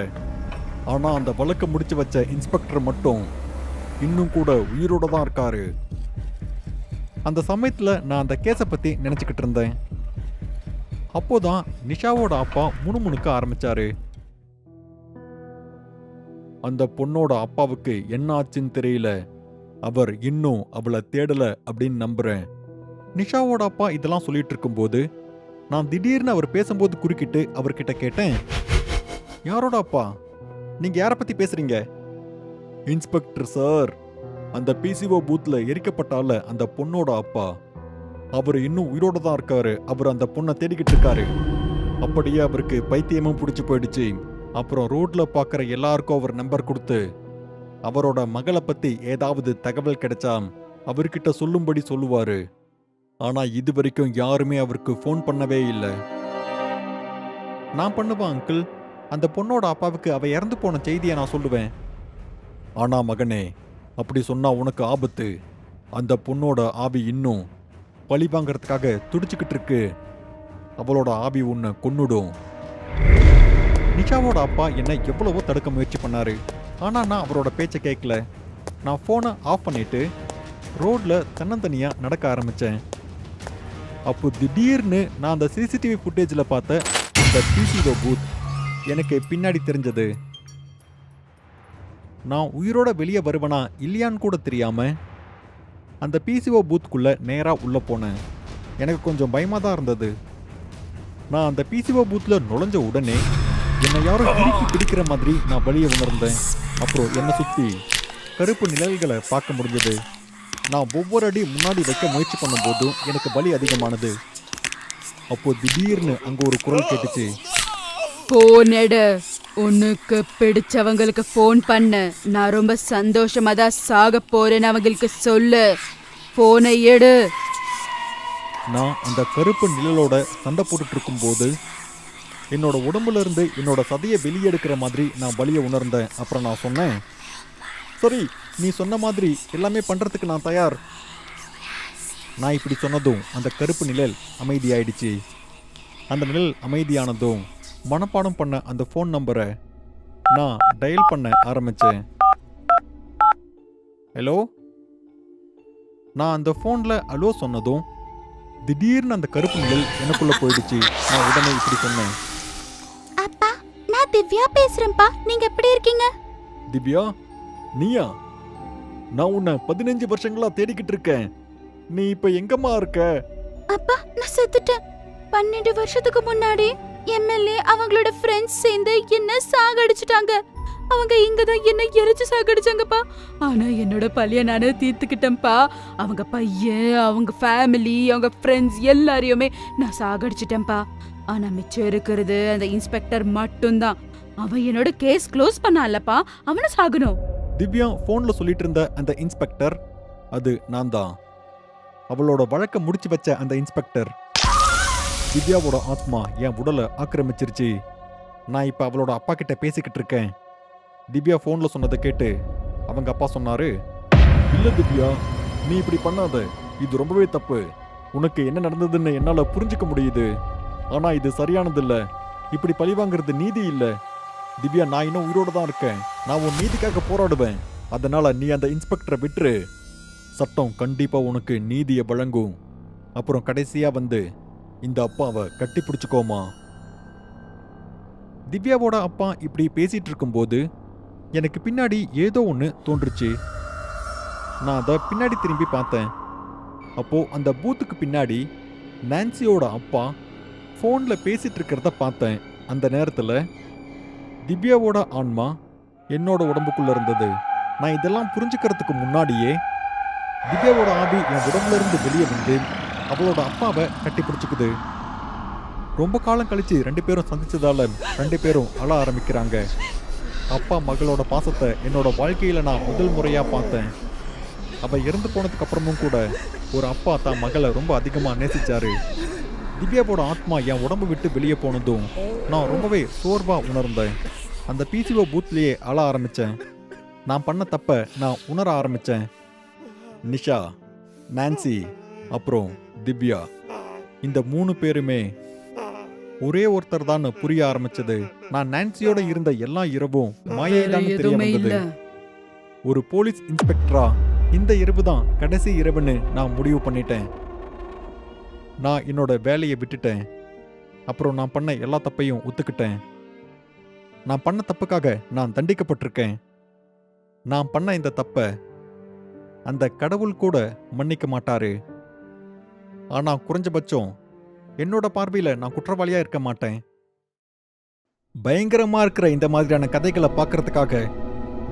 ஆனால் அந்த வழக்கை முடிச்சு வச்ச இன்ஸ்பெக்டர் மட்டும் இன்னும் கூட உயிரோட தான் இருக்காரு. அந்த சமயத்தில் நான் அந்த கேஸை பற்றி நினச்சிக்கிட்டு இருந்தேன். அப்போதான் நிஷாவோட அப்பா முணுமுணுக்க ஆரம்பிச்சாரு. அந்த பொண்ணோட அப்பாவுக்கு என்ன ஆச்சுன்னு தெரியல, அவர் இன்னும் அவளை தேடல அப்படின்னு நம்புறேன். நிஷாவோட அப்பா இதெல்லாம் சொல்லிட்டு இருக்கும்போது நான் திடீர்னு அவர் பேசும்போது குறுக்கிட்டு அவர்கிட்ட கேட்டேன், யாரோட அப்பா? நீங்க யாரை பத்தி பேசுறீங்க? இன்ஸ்பெக்டர் சார், அந்த பிசிஓ பூத்ல எரிக்கப்பட்டால அந்த பொண்ணோட அப்பா. அவர் இன்னும் உயிரோட தான் இருக்காரு. அவர் அந்த பொண்ணை தேடிக்கிட்டு இருக்காரு. அப்படியே அவருக்கு பைத்தியமும் பிடிச்சி போயிடுச்சு. அப்புறம் ரோட்ல பார்க்குற எல்லாருக்கும் அவர் நம்பர் கொடுத்து அவரோட மகளை பத்தி ஏதாவது தகவல் கிடைச்சா அவர்கிட்ட சொல்லும்படி சொல்லுவாரு. ஆனா இது வரைக்கும் யாருமே அவருக்கு ஃபோன் பண்ணவே இல்லை. நான் பண்ணுவேன் அங்கிள். அந்த பொண்ணோட அப்பாவுக்கு அவ இறந்து போன செய்தியை நான் சொல்லுவேன். ஆனா மகனே, அப்படி சொன்னா உனக்கு ஆபத்து. அந்த பொண்ணோட ஆவி இன்னும் பழி வாங்கறதுக்காக துடிச்சுக்கிட்டு இருக்கு. அவளோட ஆவி உன்னை கொன்னுடும். நிஷாவோட அப்பா என்னை எவ்வளவோ தடுக்க முயற்சி பண்ணாரு. ஆனா நான் அவரோட பேச்சை கேட்கல. நான் ஃபோனை ஆஃப் பண்ணிட்டு ரோட்ல தன்னந்தனியா நடக்க ஆரம்பிச்சேன். அப்போ திடீர்னு நான் அந்த சிசிடிவி ஃபுட்டேஜில் பார்த்த அந்த பிசிஓ பூத் எனக்கு பின்னாடி தெரிஞ்சது. நான் உயிரோட வெளியே வருவனா இல்லையான்னு கூட தெரியாம அந்த பிசிஓ பூத்துக்குள்ள நேரா உள்ள போனேன். எனக்கு கொஞ்சம் பயமா தான் இருந்தது. நான் அந்த பிசிஓ பூத்ல நுழைஞ்ச உடனே என்னை யாரும் இறுக்கி பிடிக்கிற மாதிரி நான் வலியை உணர்ந்தேன். அப்புறம் என்னை சுத்தி கருப்பு நிழல்களை பார்க்க முடிஞ்சது. நான் ஒவ்வொரு அடி முன்னாடி வைக்க முயற்சி பண்ணும்போதும் எனக்கு வலி அதிகமானது. அப்போ திடீர்னு அங்க ஒரு குரல் கேட்டுச்சு, போன் எடு, உனக்கு பிடிச்சவங்களுக்கு ஃபோன் பண்ணு, நான் ரொம்ப சந்தோஷமா தான் சாக போறேன்னு அவங்களுக்கு சொல்லு, போனை எடு. நான் அந்த கருப்பு நிழலோட சண்டை போட்டுட்டு இருக்கும்போது என்னோட உடம்புல இருந்து என்னோட சதையை வெளியெடுக்கிற மாதிரி நான் வலியை உணர்ந்தேன். அப்புறம் நான் சொன்னேன், சரி, நீ சொன்ன மாதிரி எல்லாமே பண்றதுக்கு நான் தயார். நான் இப்படி சொன்னதும் அந்த கருப்பு நிழல் அமைதியாயிடுச்சு. அந்த நிழல் அமைதியானதும் மனப்பாடம் பண்ண அந்த ஃபோன் நம்பரை நான் டயல் பண்ண ஆரம்பிச்சேன். ஹலோ. நான் அந்த ஃபோனில் அலோ சொன்னதும் திடீர்னு அந்த கருப்பு நிழல் எனக்குள்ள போயிடுச்சு. நான் உடனே இப்படி சொன்னேன். அப்பா, நான் திவ்யா பேசுறேன்ப்பா. நீங்க எப்படி இருக்கீங்க? திவ்யா, நீயா? நான் உன்னை 15 வருஷங்களா தேடிக்கிட்டு இருக்கேன். நீ இப்ப எங்கம்மா இருக்க? அப்பா, நான் செத்துட்டேன். 12 வருஷத்துக்கு முன்னாடி எம்எல்ஏ அவங்களோட ஃப்ரெண்ட்ஸ் சேர்ந்து என்ன சாகடிச்சிட்டாங்க. அவங்க இங்கதான் என்ன எரிச்சு சாகடிச்சாங்கப்பா. ஆனா என்னோட பழிய நானே தீர்த்துக்கிட்டேன்ப்பா. அவங்க பையன், அவங்க ஃபேமிலி, அவங்க ஃப்ரெண்ட்ஸ் எல்லாரையுமே நான் சாகடிச்சிட்டேன்ப்பா. ஆனா மிச்சம் இருக்கிறது அந்த இன்ஸ்பெக்டர் மட்டும்தான். அவன் என்னோட கேஸ் க்ளோஸ் பண்ணாலப்பா. அவனை சாகணும். திவ்யா ஃபோன்ல சொல்லிட்டு இருந்த அந்த இன்ஸ்பெக்டர், அது நான் தான். அவளோட வழக்க முடிச்சு வச்ச அந்த இன்ஸ்பெக்டர். திவ்யாவோட ஆத்மா என் உடலை ஆக்கிரமிச்சிருச்சு. நான் இப்ப அவளோட அப்பா கிட்ட பேசிக்கிட்டு இருக்கேன். திவ்யா ஃபோன்ல சொன்னதை கேட்டு அவங்க அப்பா சொன்னாரு, இல்ல திவ்யா, நீ இப்படி பண்ணாத. இது ரொம்பவே தப்பு. உனக்கு என்ன நடந்ததுன்னு என்னால புரிஞ்சுக்க முடியுது. ஆனா இது சரியானது இல்ல. இப்படி பழி வாங்குறது நீதி இல்ல. திவ்யா, நான் இன்னும் உயிரோட தான் இருக்கேன். நான் உன் நீதிக்காக போராடுவேன். அதனால நீ அந்த இன்ஸ்பெக்டரை விட்டுரு. சட்டம் கண்டிப்பா உனக்கு நீதியை வழங்கும். அப்புறம் கடைசியா வந்து இந்த அப்பாவை கட்டி பிடிச்சுக்கோமா. திவ்யாவோட அப்பா இப்படி பேசிட்டு இருக்கும்போது எனக்கு பின்னாடி ஏதோ ஒன்று தோன்றுச்சு. நான் அதை பின்னாடி திரும்பி பார்த்தேன். அப்போ அந்த பூத்துக்கு பின்னாடி நான்சியோட அப்பா ஃபோன்ல பேசிட்டு இருக்கிறத பார்த்தேன். அந்த நேரத்தில் திவ்யாவோட ஆன்மா என்னோட உடம்புக்குள்ள இருந்தது. நான் இதெல்லாம் புரிஞ்சுக்கிறதுக்கு முன்னாடியே திவ்யாவோட ஆவி என் உடம்புல இருந்து வெளியே வந்து அவளோட அப்பாவை கட்டி பிடிச்சிக்குது. ரொம்ப காலம் கழிச்சு 2 பேரும் சந்திச்சதால 2 பேரும் அழ ஆரம்பிக்கிறாங்க. அப்பா மகளோட பாசத்தை என்னோட வாழ்க்கையில நான் முதல் முறையா பார்த்தேன். அவ இறந்து போனதுக்கு அப்புறமும் கூட ஒரு அப்பா தான் மகளை ரொம்ப அதிகமா நேசிச்சாரு. திவ்யாவோட ஆத்மா என் உடம்பு விட்டு வெளியே போனதும் நான் ரொம்பவே சோர்வா உணர்ந்தேன். அந்த பிசிஓ பூத்லயே அழ ஆரம்பிச்சேன். நான் பண்ண தப்ப நான் உணர ஆரம்பிச்சேன். நிஷா, நான்சி, அப்புறம் திவ்யா, இந்த 3 பேருமே ஒரே ஒருத்தர் தான் புரிய ஆரம்பிச்சது. நான் நான்சியோட இருந்த எல்லா இரவும் மாயைதான் தெரிய வந்தது. ஒரு போலீஸ் இன்ஸ்பெக்டரா இந்த இரவு தான் கடைசி இரவுன்னு நான் முடிவு பண்ணிட்டேன். நான் என்னோட வேலையை விட்டுட்டேன். அப்புறம் நான் பண்ண எல்லா தப்பையும் ஒத்துக்கிட்டேன். நான் பண்ண தப்புக்காக நான் தண்டிக்கப்பட்டிருக்கேன். நான் பண்ண இந்த தப்ப அந்த கடவுள் கூட மன்னிக்க மாட்டாரு. ஆனா குறைஞ்சபட்சம் என்னோட பார்வையில நான் குற்றவாளியா இருக்க மாட்டேன். பயங்கரமா இருக்கிற இந்த மாதிரியான கதைகளை பார்க்கறதுக்காக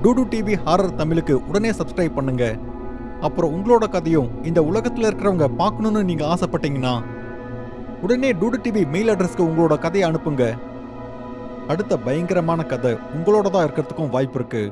டூடு டிவி ஹாரர் தமிழுக்கு உடனே சப்ஸ்கிரைப் பண்ணுங்க. அப்புறம் உங்களோட கதையும் இந்த உலகத்துல இருக்கிறவங்க பார்க்கணும்னு நீங்க ஆசைப்பட்டீங்கன்னா உடனே டூடு டிவி மெயில் அட்ரஸ்க்கு உங்களோட கதையை அனுப்புங்க. அடுத்த பயங்கரமான கதை உங்களோட தான் இருக்கிறதுக்கும் வாய்ப்பு இருக்கு.